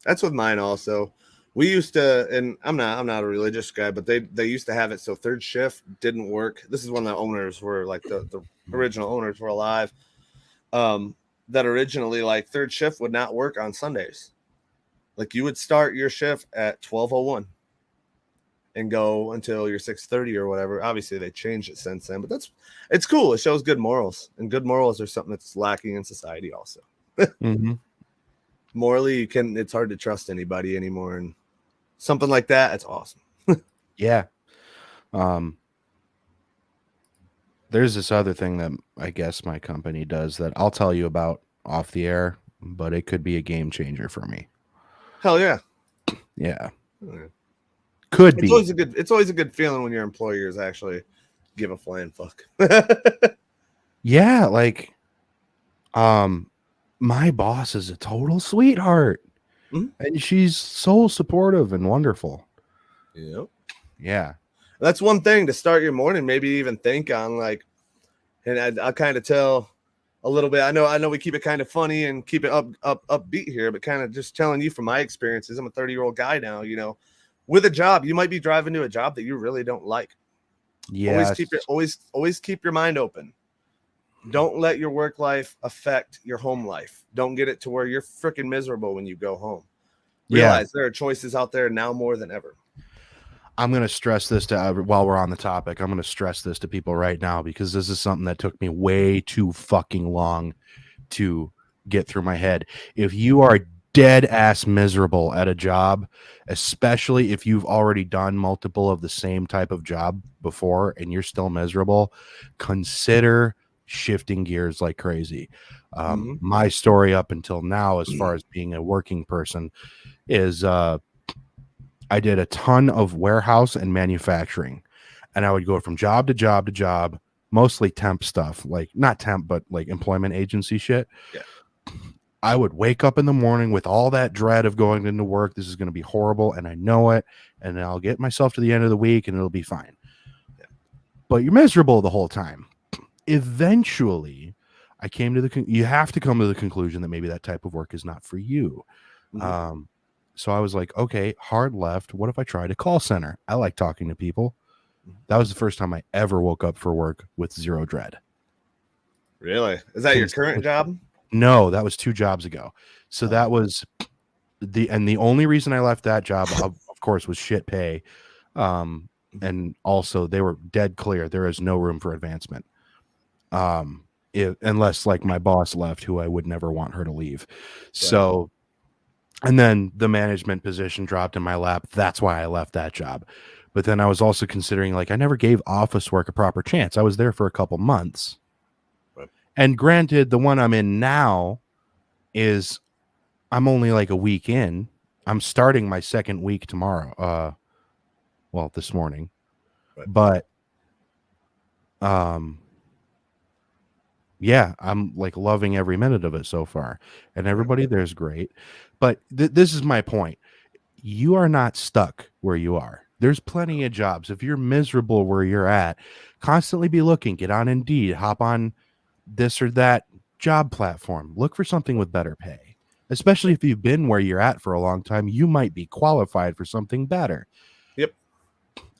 that's with mine also. We used to, and I'm not a religious guy, but they used to have it so third shift didn't work. This is when the owners were like the original owners were alive. That originally, like, third shift would not work on Sundays. Like, you would start your shift at 12:01 and go until your 6:30 or whatever. Obviously, they changed it since then, but it's cool. It shows good morals, and good morals are something that's lacking in society also. Morally, it's hard to trust anybody anymore, and something like that, it's awesome. Yeah. There's this other thing that I guess my company does that I'll tell you about off the air, but it could be a game changer for me. Hell yeah. Yeah. Could be. It's always a good feeling when your employers actually give a flying fuck. Yeah, like my boss is a total sweetheart. And she's so supportive and wonderful. Yep. Yeah. That's one thing to start your morning, maybe even think on, like, and I'll kind of tell a little bit. I know we keep it kind of funny and keep it upbeat here, but kind of just telling you from my experiences. I'm a 30-year-old guy now, with a job. You might be driving to a job that you really don't like. Yeah. Always keep your mind open. Don't let your work life affect your home life. Don't get it to where you're freaking miserable when you go home. Realize there are choices out there now more than ever. I'm going to stress this while we're on the topic. I'm going to stress this to people right now, because this is something that took me way too fucking long to get through my head. If you are dead ass miserable at a job, especially if you've already done multiple of the same type of job before and you're still miserable, consider shifting gears like crazy. My story up until now, as far as being a working person, is I did a ton of warehouse and manufacturing, and I would go from job to job to job, mostly temp stuff, like not temp, but like employment agency shit. Yeah. I would wake up in the morning with all that dread of going into work. This is going to be horrible, and I know it, and I'll get myself to the end of the week and it'll be fine. Yeah. But you're miserable the whole time. Eventually, I came to you have to come to the conclusion that maybe that type of work is not for you. So I was like, okay, hard left. What if I tried a call center? I like talking to people. That was the first time I ever woke up for work with zero dread. Really? Is that your current job? No, that was 2 jobs ago. So that was the only reason I left that job, of course, was shit pay. And also they were dead clear. There is no room for advancement. Unless like my boss left, who I would never want her to leave. Right. So, and then the management position dropped in my lap. That's why I left that job. But then I was also considering, like, I never gave office work a proper chance. I was there for a couple months. Right. And granted, the one I'm in now is I'm only like a week in. I'm starting my second week tomorrow. Well, this morning. Right. But yeah, I'm like loving every minute of it so far. And everybody there's great. But this is my point. You are not stuck where you are. There's plenty of jobs. If you're miserable where you're at, constantly be looking. Get on Indeed. Hop on this or that job platform. Look for something with better pay. especially if you've been where you're at for a long time, you might be qualified for something better. Yep.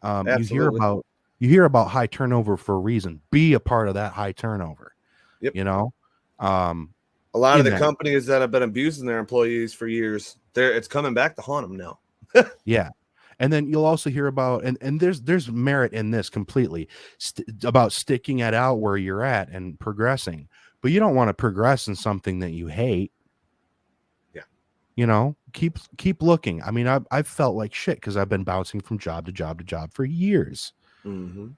You hear about high turnover for a reason. Be a part of that high turnover. Yep. You know, a lot of the that, companies that have been abusing their employees for years, it's coming back to haunt them now. yeah. And then you'll also hear about, and there's merit in this completely, about sticking it out where you're at and progressing. But you don't want to progress in something that you hate. Yeah. You know, keep looking. I mean, I've felt like shit because I've been bouncing from job to job to job for years. Mm-hmm.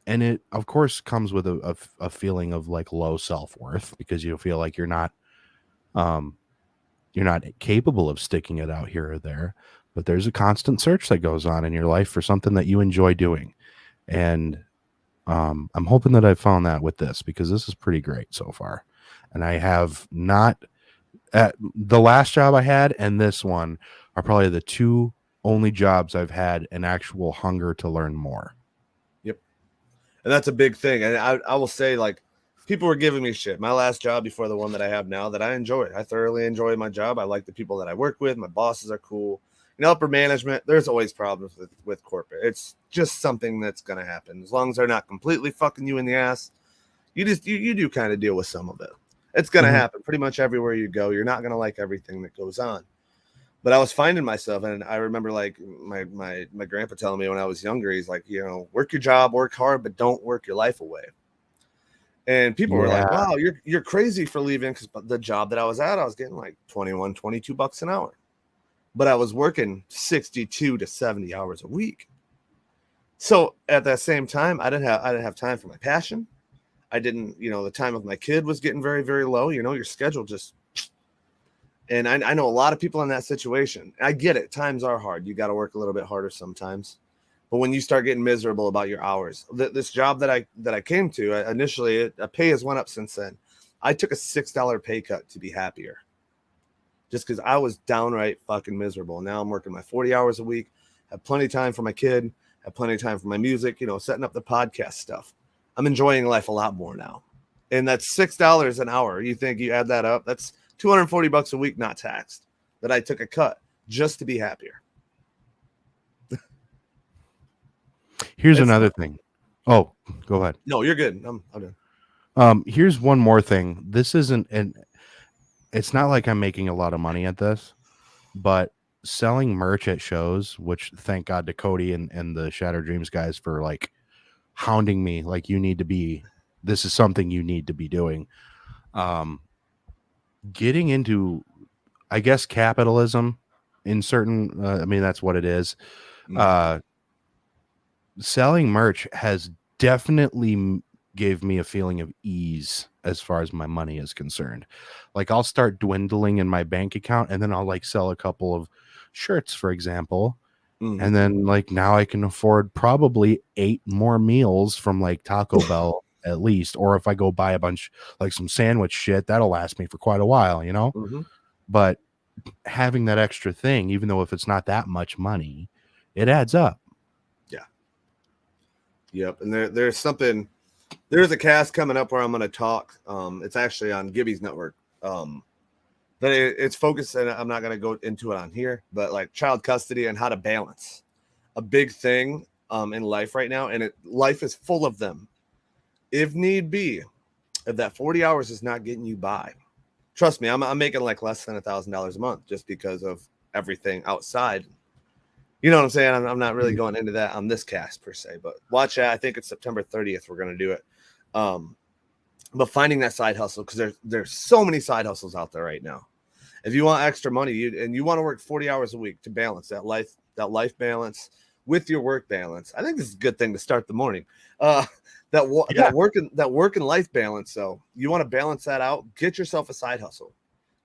And it, of course, comes with a feeling of like low self-worth because you feel like you're not capable of sticking it out here or there. But there's a constant search that goes on in your life for something that you enjoy doing. And I'm hoping that I've found that with this, because this is pretty great so far. And I have not, the last job I had and this one are probably the two only jobs I've had an actual hunger to learn more. Yep. And that's a big thing. And I will say, like, people were giving me shit. My last job before the one that I have now, that I enjoy. I thoroughly enjoy my job. I like the people that I work with. My bosses are cool. You know, upper management, there's always problems with corporate. It's just something that's going to happen. As long as they're not completely fucking you in the ass, you do kind of deal with some of it. It's going to happen pretty much everywhere you go. You're not going to like everything that goes on. But I was finding myself, and I remember like my grandpa telling me when I was younger, he's like, you know, work your job, work hard, but don't work your life away. And people were like, wow, you're crazy for leaving, because the job that I was at, I was getting like $22 an hour. But I was working 62 to 70 hours a week. So at that same time, I didn't have time for my passion. I didn't, you know, the time with my kid was getting very, very low. You know, your schedule just, and I know a lot of people in that situation. I get it. Times are hard. You got to work a little bit harder sometimes. But when you start getting miserable about your hours, this job that I came to, initially, a pay has went up since then. I took a $6 pay cut to be happier, just because I was downright fucking miserable. Now I'm working my 40 hours a week, have plenty of time for my kid, have plenty of time for my music, you know, setting up the podcast stuff. I'm enjoying life a lot more now. And that's $6 an hour. You think you add that up, that's $240 a week, not taxed, that I took a cut just to be happier. Here's another thing. Oh, go ahead. No, you're good. I'm done. Here's one more thing. This isn't, and it's not like I'm making a lot of money at this, but selling merch at shows, which thank God to Cody and the Shattered Dreams guys for like hounding me, like, this is something you need to be doing. Getting into, I guess, capitalism in certain, I mean, that's what it is. Selling merch has definitely gave me a feeling of ease as far as my money is concerned. Like, I'll start dwindling in my bank account, and then I'll like sell a couple of shirts, for example. And then like now I can afford probably 8 more meals from like Taco Bell at least. Or if I go buy a bunch, like some sandwich shit, that'll last me for quite a while, you know? But having that extra thing, even though if it's not that much money, it adds up. Yeah. Yep. And there's a cast coming up where I'm going to talk. It's actually on Gibby's network. That it's focused, and I'm not going to go into it on here, but like child custody and how to balance, a big thing in life right now. And life is full of them. If need be, if that 40 hours is not getting you by, trust me, I'm making like less than $1,000 a month just because of everything outside. You know what I'm saying? I'm not really going into that on this cast per se, but watch it. I think it's September 30th. We're going to do it. But finding that side hustle, because there's so many side hustles out there right now. If you want extra money, you want to work 40 hours a week to balance that life balance with your work balance, I think this is a good thing to start the morning. That work and life balance. So you want to balance that out. Get yourself a side hustle.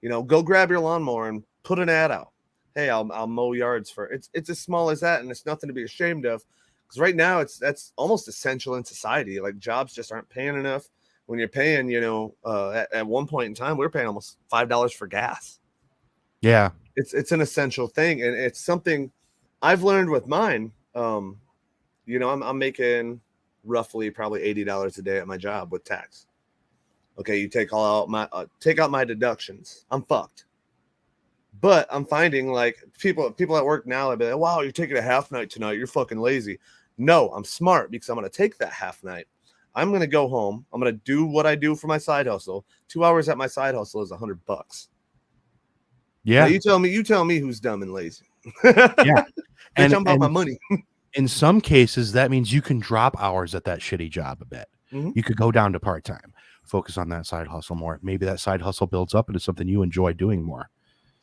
You know, go grab your lawnmower and put an ad out. Hey, I'll mow yards for it's as small as that, and it's nothing to be ashamed of. Because right now that's almost essential in society. Like, jobs just aren't paying enough. When you're paying, you know, at one point in time, we were paying almost $5 for gas. Yeah, it's an essential thing, and it's something I've learned with mine. You know, I'm making roughly probably $80 a day at my job with tax. Okay, you take out my deductions, I'm fucked. But I'm finding like people at work now, I'd be like, wow, you're taking a half night tonight. You're fucking lazy. No, I'm smart because I'm going to take that half night. I'm going to go home. I'm going to do what I do for my side hustle. 2 hours at my side hustle is $100. Yeah. Now you tell me who's dumb and lazy. Yeah. Bitch, I'm about my money. In some cases, that means you can drop hours at that shitty job a bit. Mhm. You could go down to part-time, focus on that side hustle more. Maybe that side hustle builds up into something you enjoy doing more.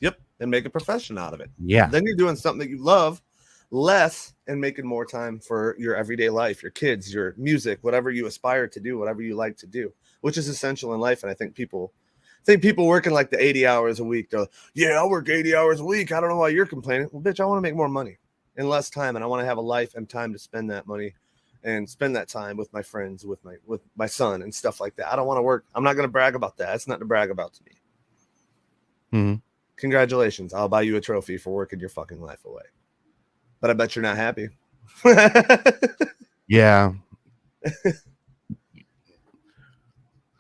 Yep. And make a profession out of it. Yeah. Then you're doing something that you love less and making more time for your everyday life, your kids, your music, whatever you aspire to do, whatever you like to do, which is essential in life. And I think people working like the 80 hours a week, they're, yeah, I work 80 hours a week. I don't know why you're complaining. Well, bitch, I want to make more money in less time. And I want to have a life and time to spend that money and spend that time with my friends, with my son and stuff like that. I don't want to work. I'm not going to brag about that. It's not to brag about to me. Mm-hmm. Congratulations. I'll buy you a trophy for working your fucking life away. But I bet you're not happy. Yeah.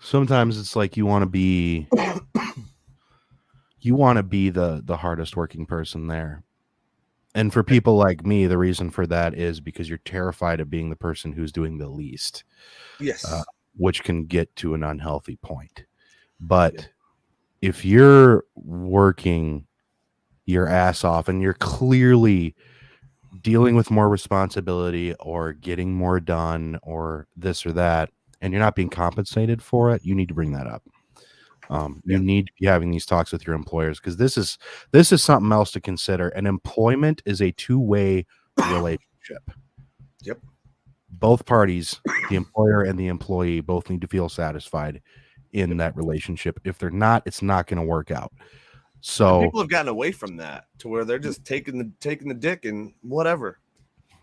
Sometimes it's like you want to be the hardest working person there. And for people like me, the reason for that is because you're terrified of being the person who's doing the least. Yes. Which can get to an unhealthy point. But if you're working your ass off and you're clearly dealing with more responsibility or getting more done or this or that, and you're not being compensated for it, you need to bring that up. You need to be having these talks with your employers, because this is something else to consider. And employment is a two-way relationship. Yep. Both parties, the employer and the employee, both need to feel satisfied in that relationship. If they're not, it's not going to work out. So and people have gotten away from that to where they're just taking the dick and whatever.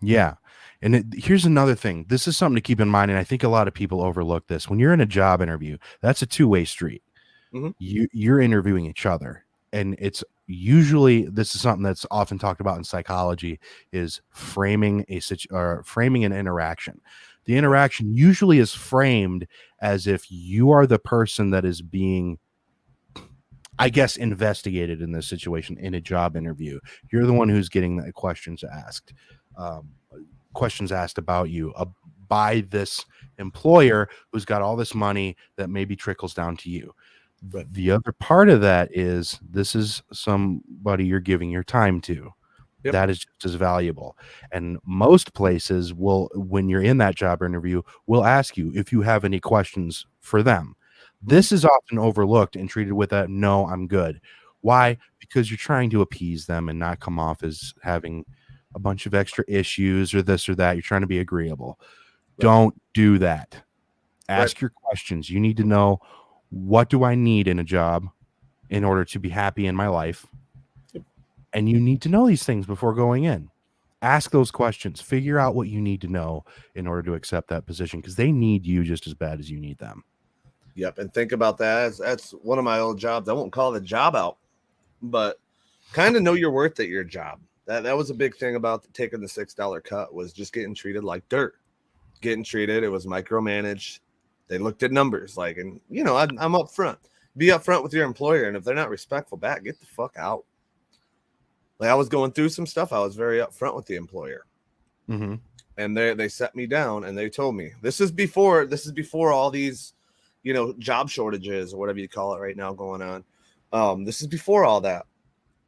Yeah. And here's another thing. This is something to keep in mind, and I think a lot of people overlook this. When you're in a job interview, that's a two-way street. Mm-hmm. You're interviewing each other, and it's usually, this is something that's often talked about in psychology, is framing an interaction. The interaction usually is framed as if you are the person that is being, I guess, investigated in this situation in a job interview. You're the one who's getting the questions asked about you by this employer who's got all this money that maybe trickles down to you. But the other part of that is, this is somebody you're giving your time to. Yep. That is just as valuable. And most places will, when you're in that job interview, will ask you if you have any questions for them. This is often overlooked and treated with a no, I'm good. Why? Because you're trying to appease them and not come off as having a bunch of extra issues or this or that. You're trying to be agreeable. Right. Don't do that. Ask your questions. You need to know, what do I need in a job in order to be happy in my life? And you need to know these things before going in. Ask those questions. Figure out what you need to know in order to accept that position, because they need you just as bad as you need them. Yep. And think about that. That's one of my old jobs. I won't call the job out, but kind of know your worth at your job. That was a big thing about taking the $6 cut, was just getting treated like dirt. It was micromanaged. They looked at numbers, like, and I'm up front. Be upfront with your employer, and if they're not respectful back, get the fuck out. Like, I was going through some stuff. I was very upfront with the employer, and they set me down and they told me, this is before all these, job shortages or whatever you call it right now going on. This is before all that,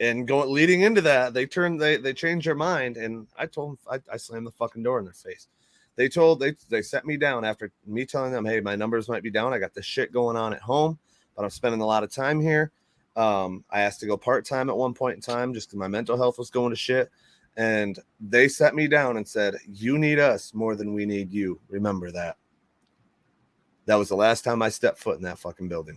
and leading into that, they changed their mind, and I told them, I slammed the fucking door in their face. They set me down after me telling them, hey, my numbers might be down. I got this shit going on at home, but I'm spending a lot of time here. I asked to go part-time at one point in time just because my mental health was going to shit. And they set me down and said, you need us more than we need you. Remember that. That was the last time I stepped foot in that fucking building.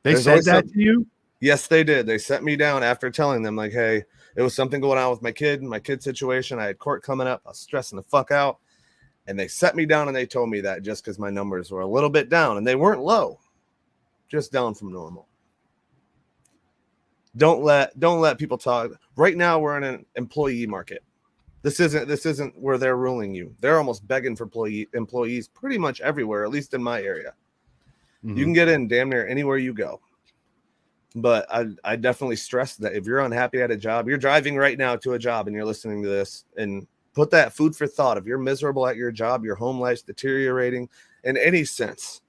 They said that to you? Yes, they did. They set me down after telling them, like, hey, it was something going on with my kid situation. I had court coming up. I was stressing the fuck out. And they set me down and they told me that just because my numbers were a little bit down, and they weren't low, just down from normal. Don't let people talk. Right now we're in an employee market. This isn't where they're ruling you. They're almost begging for employees pretty much everywhere, at least in my area. You can get in damn near anywhere you go. But I definitely stress that if you're unhappy at a job, you're driving right now to a job and you're listening to this, and put that food for thought. If you're miserable at your job, your home life's deteriorating in any sense,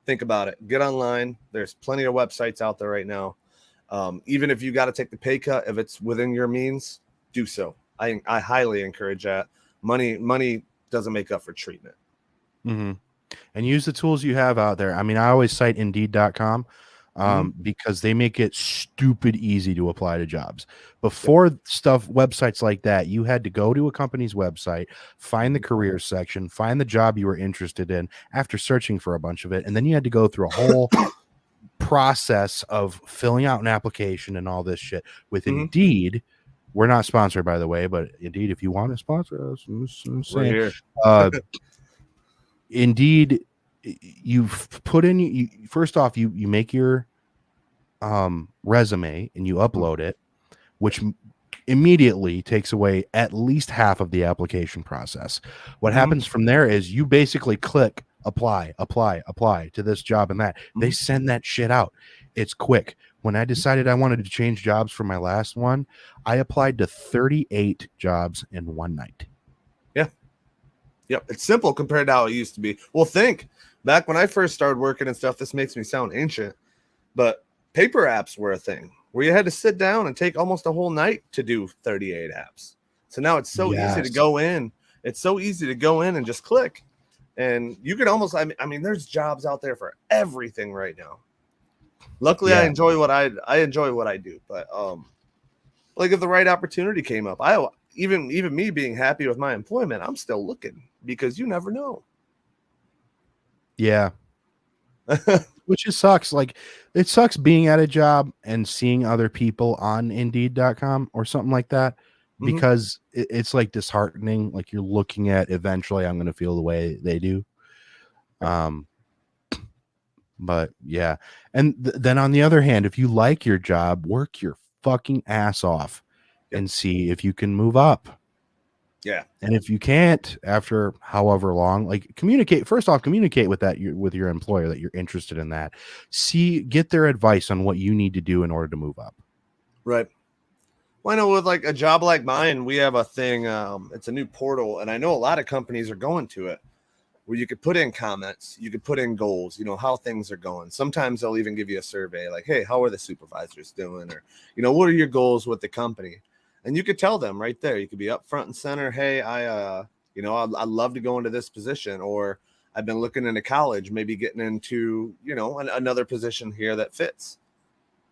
think about it. Get online. There's plenty of websites out there right now. Even if you got to take the pay cut, if it's within your means, do so. I highly encourage that. Money doesn't make up for treatment. Mm-hmm. And use the tools you have out there. I mean, I always cite Indeed.com because they make it stupid easy to apply to jobs. Before websites like that, you had to go to a company's website, find the careers section, find the job you were interested in after searching for a bunch of it, and then you had to go through a whole process of filling out an application and all this shit. With Indeed, we're not sponsored, by the way, but Indeed, if you want to sponsor us, We're here. Indeed, you put in, first off, you make your resume and you upload it, which immediately takes away at least half of the application process. What happens from there is you basically click apply to this job and that. They send that shit out. It's quick. When I decided I wanted to change jobs for my last one, I applied to 38 jobs in one night. Yep, it's simple compared to how it used to be. Well, think back when I first started working and stuff. This makes me sound ancient, but paper apps were a thing where you had to sit down and take almost a whole night to do 38 apps. So now it's so easy to go in. It's so easy to go in and just click, and you can almost. I mean, there's jobs out there for everything right now. Luckily, I enjoy what I enjoy what I do, but like if the right opportunity came up, even me being happy with my employment, I'm still looking because you never know. Yeah. Which just sucks. Like, it sucks being at a job and seeing other people on Indeed.com or something like that, because it's like disheartening. Like, you're looking at eventually I'm going to feel the way they do. But yeah. And then on the other hand, if you like your job, work your fucking ass off and see if you can move up. Yeah. And if you can't, after however long, like, communicate with your employer that you're interested in that. Get their advice on what you need to do in order to move up. Right. Well, I know with like a job like mine, we have a thing. It's a new portal, and I know a lot of companies are going to it, where you could put in comments, you could put in goals, how things are going. Sometimes they'll even give you a survey like, hey, how are the supervisors doing? Or, what are your goals with the company? And you could tell them right there. You could be up front and center. Hey, I'd love to go into this position, or I've been looking into college, maybe getting into, another position here that fits.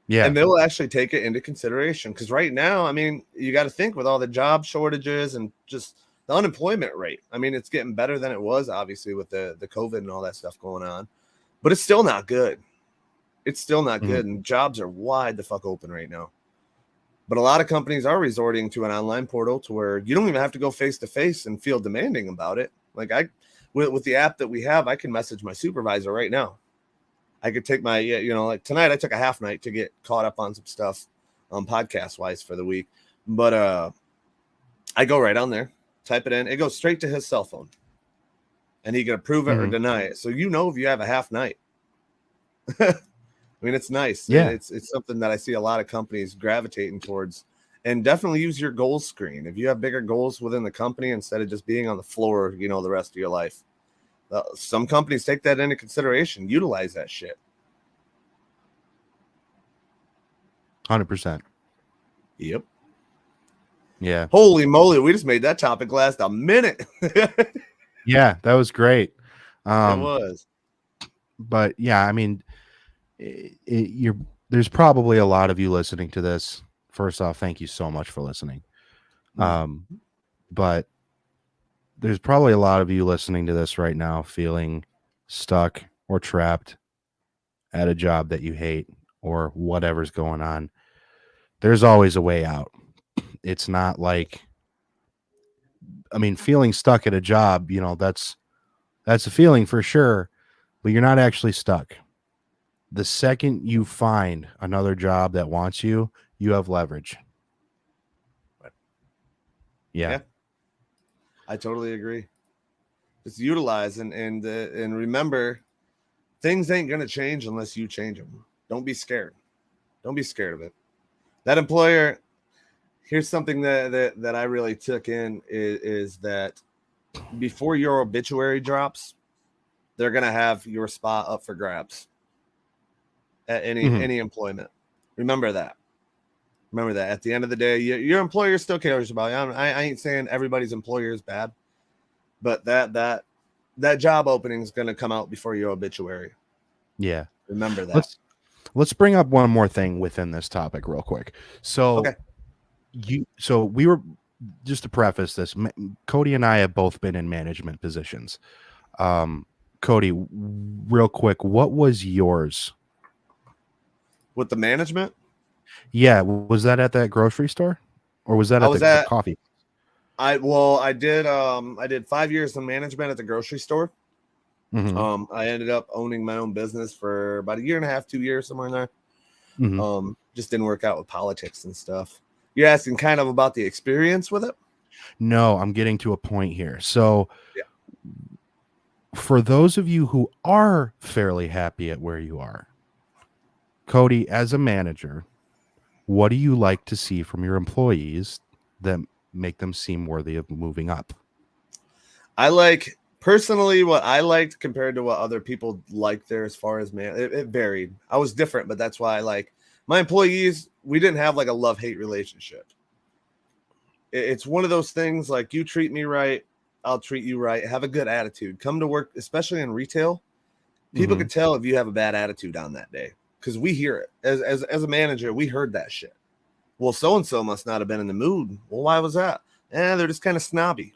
Yeah. And they'll actually take it into consideration. Because right now, I mean, you got to think with all the job shortages and just the unemployment rate. I mean, it's getting better than it was, obviously, with the COVID and all that stuff going on. But it's still not good. It's still not good. And jobs are wide the fuck open right now. But a lot of companies are resorting to an online portal to where you don't even have to go face to face and feel demanding about it. Like with the app that we have, I can message my supervisor right now. I could take my, like tonight I took a half night to get caught up on some stuff podcast wise for the week. But I go right on there, type it in. It goes straight to his cell phone. And he can approve it or deny it. So if you have a half night. I mean, it's nice. Yeah, it's something that I see a lot of companies gravitating towards, and definitely use your goals screen. If you have bigger goals within the company, instead of just being on the floor, the rest of your life, some companies take that into consideration, utilize that shit. 100%. Yep. Yeah. Holy moly. We just made that topic last a minute. Yeah, that was great. It was. But yeah, I mean, there's probably a lot of you listening to this. First off, thank you so much for listening. But there's probably a lot of you listening to this right now feeling stuck or trapped at a job that you hate or whatever's going on. There's always a way out. It's not like, I mean, feeling stuck at a job, that's a feeling for sure, but you're not actually stuck. The second you find another job that wants you, you have leverage. Yeah. I totally agree. Just utilize and remember, things ain't gonna change unless you change them. Don't be scared. Don't be scared of it. That employer, here's something that I really took in is that before your obituary drops, they're gonna have your spot up for grabs at any employment. Remember that. Remember that. At the end of the day, your employer still cares about you. I ain't saying everybody's employer is bad, but that job opening is gonna come out before your obituary. Yeah. Remember that. Let's bring up one more thing within this topic real quick. So Okay. So we were, just to preface this, Cody and I have both been in management positions. Cody, real quick, what was yours? With the management? Yeah, was that at that grocery store, or was that at the coffee? I did 5 years in management at the grocery store. Mm-hmm. I ended up owning my own business for about a year and a half, 2 years, somewhere in there. Mm-hmm. Just didn't work out with politics and stuff. You're asking kind of about the experience with it? No, I'm getting to a point here. So for those of you who are fairly happy at where you are, Cody, as a manager, what do you like to see from your employees that make them seem worthy of moving up? Personally, what I liked compared to what other people liked there as far as it varied. I was different, but that's why I like my employees. We didn't have like a love-hate relationship. It's one of those things like you treat me right, I'll treat you right. Have a good attitude. Come to work, especially in retail. People can tell if you have a bad attitude on that day because we hear it. As a manager, we heard that shit. Well, so-and-so must not have been in the mood. Well, why was that? They're just kind of snobby.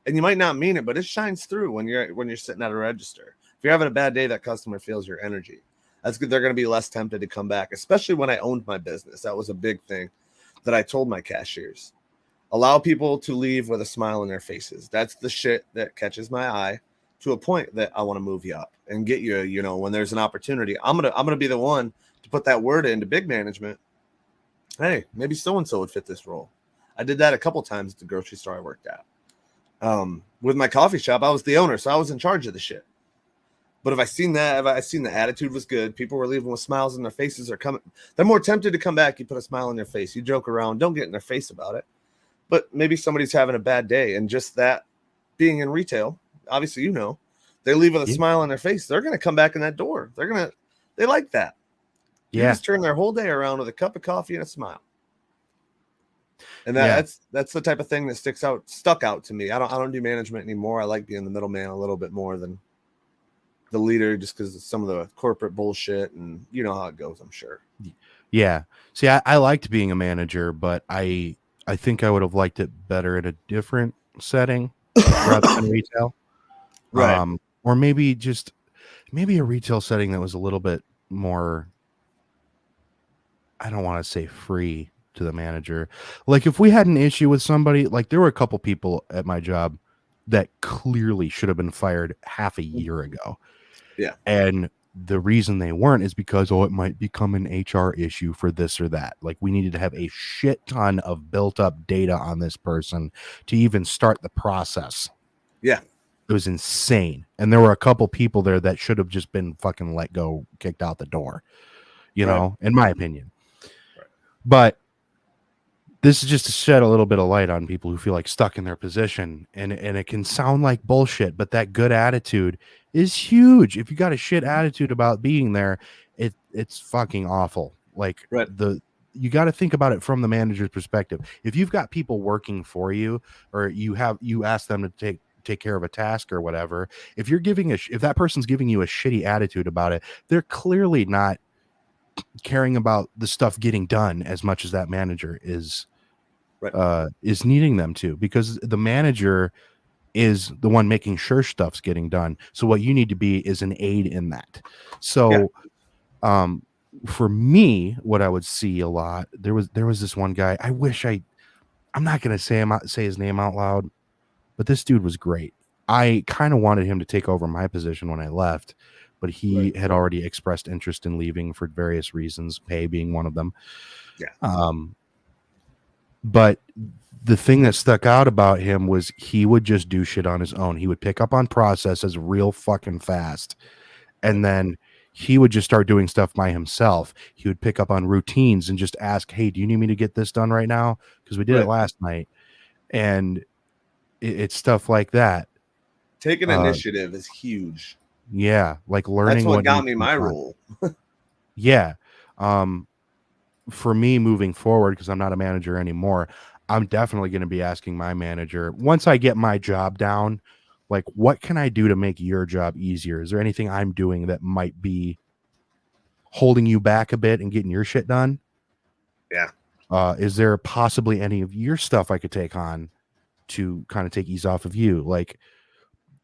And you might not mean it, but it shines through when you're sitting at a register. If you're having a bad day, that customer feels your energy. That's good. They're going to be less tempted to come back, especially when I owned my business. That was a big thing that I told my cashiers. Allow people to leave with a smile on their faces. That's the shit that catches my eye to a point that I want to move you up and get you, when there's an opportunity. I'm going to be the one to put that word into big management. Hey, maybe so-and-so would fit this role. I did that a couple times at the grocery store I worked at. With my coffee shop, I was the owner, so I was in charge of the shit. But if I seen the attitude was good, people were leaving with smiles on their faces, they're more tempted to come back. You put a smile on their face, you joke around, don't get in their face about it. But maybe somebody's having a bad day, and just that being in retail, obviously, they leave with a smile on their face. They're going to come back in that door. They like that. You just turn their whole day around with a cup of coffee and a smile. And that's the type of thing that stuck out to me. I don't do management anymore. I like being the middleman a little bit more than the leader, just because of some of the corporate bullshit, and you know how it goes, I'm sure. Yeah. See, I liked being a manager, but I think I would have liked it better in a different setting rather than retail. Right. Or maybe a retail setting that was a little bit more, I don't want to say free to the manager. Like if we had an issue with somebody, like there were a couple people at my job that clearly should have been fired half a year ago. Yeah. And the reason they weren't is because, it might become an HR issue for this or that. Like we needed to have a shit ton of built up data on this person to even start the process. Yeah. It was insane. And there were a couple people there that should have just been fucking let go, kicked out the door, in my opinion. Right. But this is just to shed a little bit of light on people who feel like stuck in their position, and it can sound like bullshit, but that good attitude is huge. If you got a shit attitude about being there, it's fucking awful. Like you got to think about it from the manager's perspective. If you've got people working for you, or you ask them to take care of a task or whatever, if that person's giving you a shitty attitude about it, they're clearly not caring about the stuff getting done as much as that manager is needing them to, because the manager is the one making sure stuff's getting done. So what you need to be is an aid in that. So for me, what I would see a lot, there was this one guy, I'm not going to say his name out loud, but this dude was great. I kind of wanted him to take over my position when I left, but he had already expressed interest in leaving for various reasons, pay being one of them. Yeah. But the thing that stuck out about him was he would just do shit on his own. He would pick up on processes real fucking fast. And then he would just start doing stuff by himself. He would pick up on routines and just ask, hey, do you need me to get this done right now? Because we did it last night. And it's stuff like that. Taking initiative is huge. Yeah, like learning. That's what got needs me to be my done. role. Yeah. For me moving forward, because I'm not a manager anymore, I'm definitely going to be asking my manager, once I get my job down, like, what can I do to make your job easier? Is there anything I'm doing that might be holding you back a bit and getting your shit done? Yeah. Is there possibly any of your stuff I could take on to kind of take ease off of you? Like,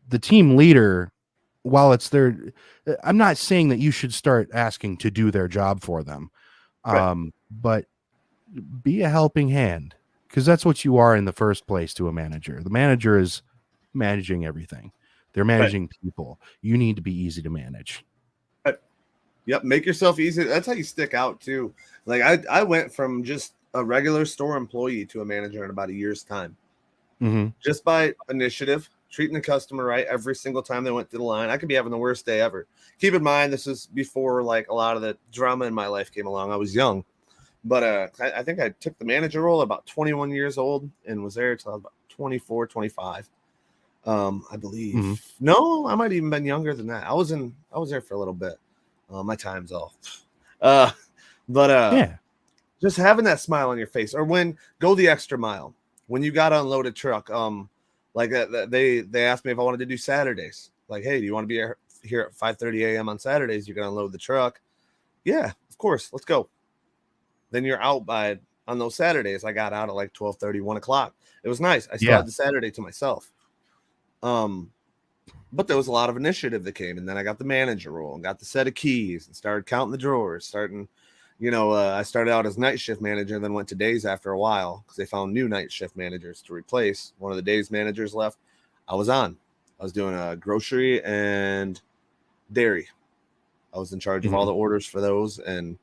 the team leader, while it's their, I'm not saying that you should start asking to do their job for them. But be a helping hand, because that's what you are in the first place to a manager. The manager is managing everything. They're managing people. You need to be easy to manage. Yep, make yourself easy. That's how you stick out too. Like I went from just a regular store employee to a manager in about a year's time. Just by initiative, treating the customer right every single time they went to the line. I could be having the worst day ever. Keep in mind, this is before like a lot of the drama in my life came along. I was young, but I think I took the manager role at about 21 years old and was there until I was about 24, 25. I believe. No, I might even been younger than that. I was there for a little bit. My time's off. But just having that smile on your face, or when go the extra mile. When you got to unload a truck, like they asked me if I wanted to do Saturdays. Like, hey, do you want to be here at 5:30 a.m. on Saturdays? You're gonna unload the truck. Yeah, of course. Let's go. Then you're out on those Saturdays. I got out at like 12:30, 1 o'clock. It was nice. I still had the Saturday to myself. But there was a lot of initiative that came, and then I got the manager role and got the set of keys and started counting the drawers, I started out as night shift manager and then went to days after a while because they found new night shift managers to replace. One of the days managers left. I was doing a grocery and dairy. I was in charge of all the orders for those. And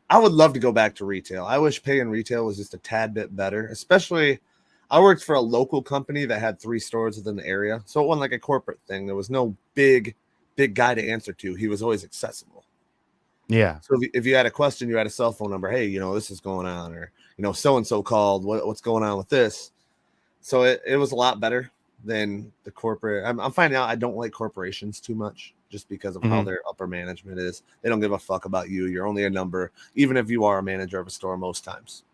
I would love to go back to retail. I wish pay in retail was just a tad bit better, especially I worked for a local company that had 3 stores within the area. So it wasn't like a corporate thing. There was no big guy to answer to. He was always accessible. Yeah. So if you had a question, you had a cell phone number. Hey, this is going on, or so-and-so called. What's going on with this? So it was a lot better than the corporate. I'm finding out I don't like corporations too much just because of how their upper management is. They don't give a fuck about you. You're only a number, even if you are a manager of a store most times.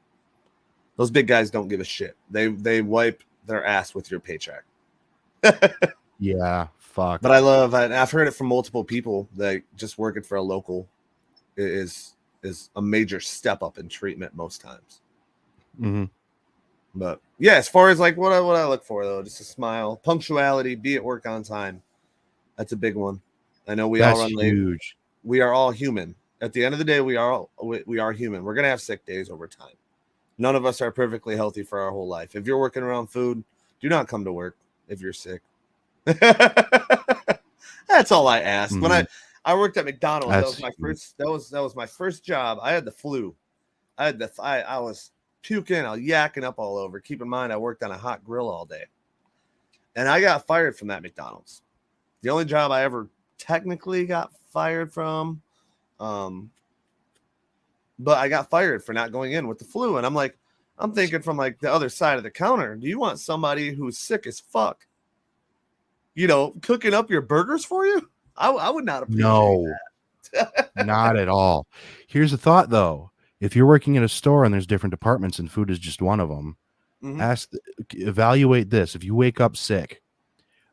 Those big guys don't give a shit. They wipe their ass with your paycheck. Yeah, fuck. But I've heard it from multiple people that just working for a local is a major step up in treatment most times. But yeah, as far as like what I look for though, just a smile, punctuality, be at work on time. That's a big one. I know we all run late. Huge. We are all human. At the end of the day, we are human. We're gonna have sick days over time. None of us are perfectly healthy for our whole life. If you're working around food, do not come to work if you're sick. That's all I ask. When I worked at McDonald's. That was my first job. I had the flu. I was puking. I was yakking up all over. Keep in mind, I worked on a hot grill all day, and I got fired from that McDonald's. The only job I ever technically got fired from, but I got fired for not going in with the flu. And I'm thinking from like the other side of the counter. Do you want somebody who's sick as fuck, cooking up your burgers for you? I would not appreciate that. Not at all. Here's a thought though. If you're working in a store and there's different departments and food is just one of them, evaluate this. If you wake up sick,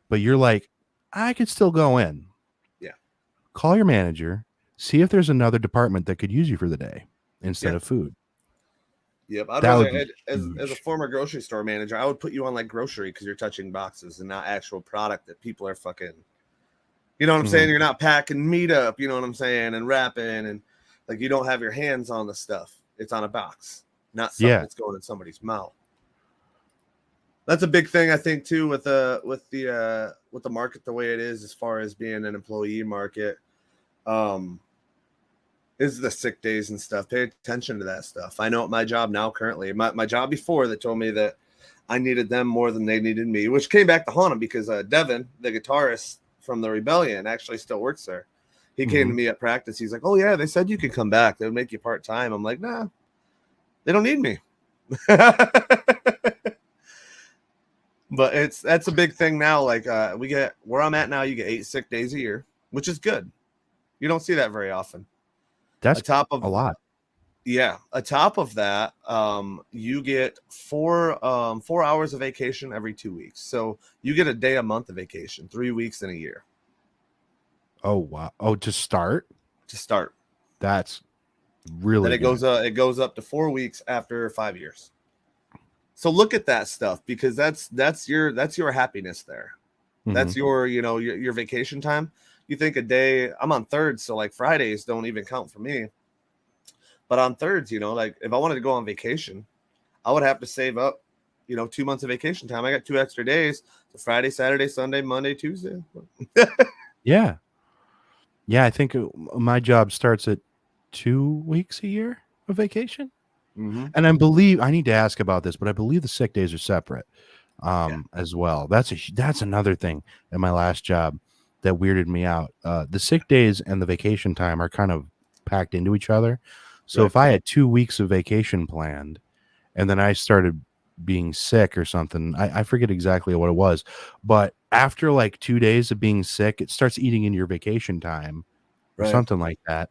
but you're like, I could still go in. Yeah. Call your manager, see if there's another department that could use you for the day instead of food. Yep. As a former grocery store manager, I would put you on like grocery because you're touching boxes and not actual product that people are fucking. You know what I'm saying? You're not packing meat up, you know what I'm saying, and wrapping, and like you don't have your hands on the stuff. It's on a box, not something that's going in somebody's mouth. That's a big thing, I think, too, with the market the way it is, as far as being an employee market, is the sick days and stuff. Pay attention to that stuff. I know at my job now, currently, my job before, that told me that I needed them more than they needed me, which came back to haunt them because Devin, the guitarist from the Rebellion, actually still works there. He came to me at practice. He's like, "Oh yeah, they said you could come back. They would make you part time." I'm like, "Nah, they don't need me." But that's a big thing now. Like we get where I'm at now, you get 8 sick days a year, which is good. You don't see that very often. That's atop of a lot. Yeah, atop of that, you get 4 hours of vacation every 2 weeks. So you get a day a month of vacation, 3 weeks in a year. Oh wow! Oh, to start. Then That's really it goes up to 4 weeks after 5 years. So look at that stuff, because that's your happiness there. That's your your vacation time. You think a day, I'm on thirds, so like Fridays don't even count for me. But on thirds, like if I wanted to go on vacation, I would have to save up, 2 months of vacation time. I got 2 extra days. So Friday, Saturday, Sunday, Monday, Tuesday. Yeah. Yeah, I think my job starts at 2 weeks a year of vacation. And I believe, I need to ask about this, but I believe the sick days are separate as well. That's another thing at my last job that weirded me out. The sick days and the vacation time are kind of packed into each other. So if I had 2 weeks of vacation planned and then I started being sick or something, I forget exactly what it was, but after like 2 days of being sick, it starts eating into your vacation time or something like that.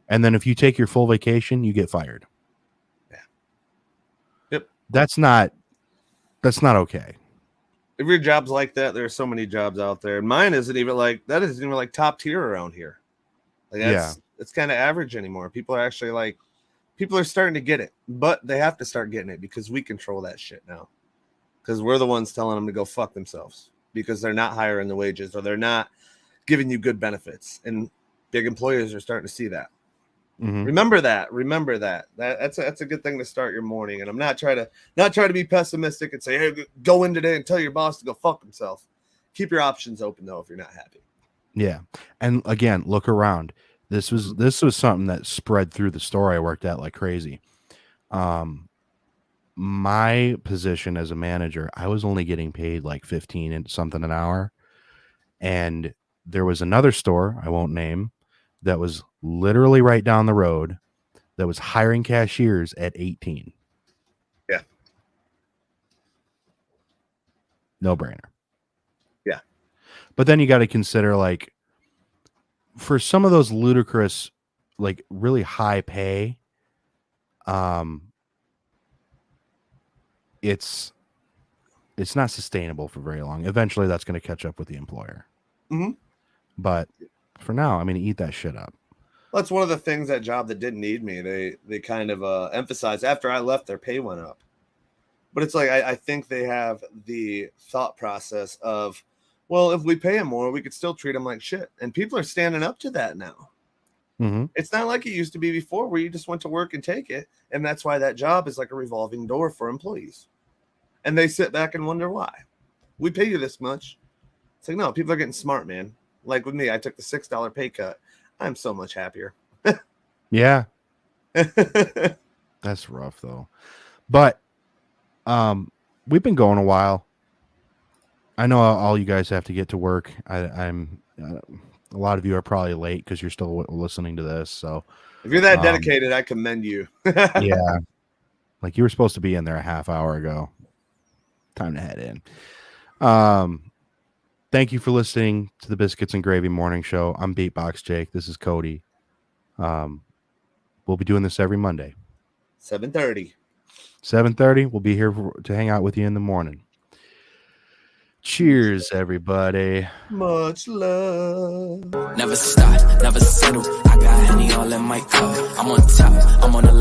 And then if you take your full vacation, you get fired. Yep. That's not okay. If your job's like that, there's so many jobs out there. And mine isn't even like top tier around here. Like it's kind of average anymore. People are starting to get it, but they have to start getting it because we control that shit now. Because we're the ones telling them to go fuck themselves because they're not hiring the wages or they're not giving you good benefits. And big employers are starting to see that. Remember that. That's a good thing to start your morning. And I'm not trying to be pessimistic and say, hey, go in today and tell your boss to go fuck himself. Keep your options open though if you're not happy. Yeah. And again, look around. This was something that spread through the store I worked at like crazy. My position as a manager, I was only getting paid like 15 and something an hour. And there was another store I won't name that was literally right down the road that was hiring cashiers at 18. Yeah. No brainer. Yeah. But then you got to consider, like, for some of those ludicrous, like really high pay, it's not sustainable for very long. Eventually that's going to catch up with the employer. But for now, I mean, eat that shit up. Well, that's one of the things that job that didn't need me. They kind of emphasized after I left, their pay went up. But it's like, I think they have the thought process of, well, if we pay them more, we could still treat them like shit. And people are standing up to that now. It's not like it used to be before where you just went to work and take it. And that's why that job is like a revolving door for employees. And they sit back and wonder why. We pay you this much. It's like, no, people are getting smart, man. Like with me, I took the $6 pay cut. I'm so much happier. Yeah. That's rough though. But we've been going a while. I know all you guys have to get to work. I'm a lot of you are probably late because you're still listening to this. So if you're that dedicated, I commend you. Yeah. Like you were supposed to be in there a half hour ago. Time to head in. Thank you for listening to the Biscuits and Gravy Morning Show. I'm Beatbox Jake. This is Cody. We'll be doing this every Monday. 7:30. 7:30. We'll be here to hang out with you in the morning. Cheers, everybody. Much love. Never stop, never settle. I got honey all in my cup. I'm on top, I'm on the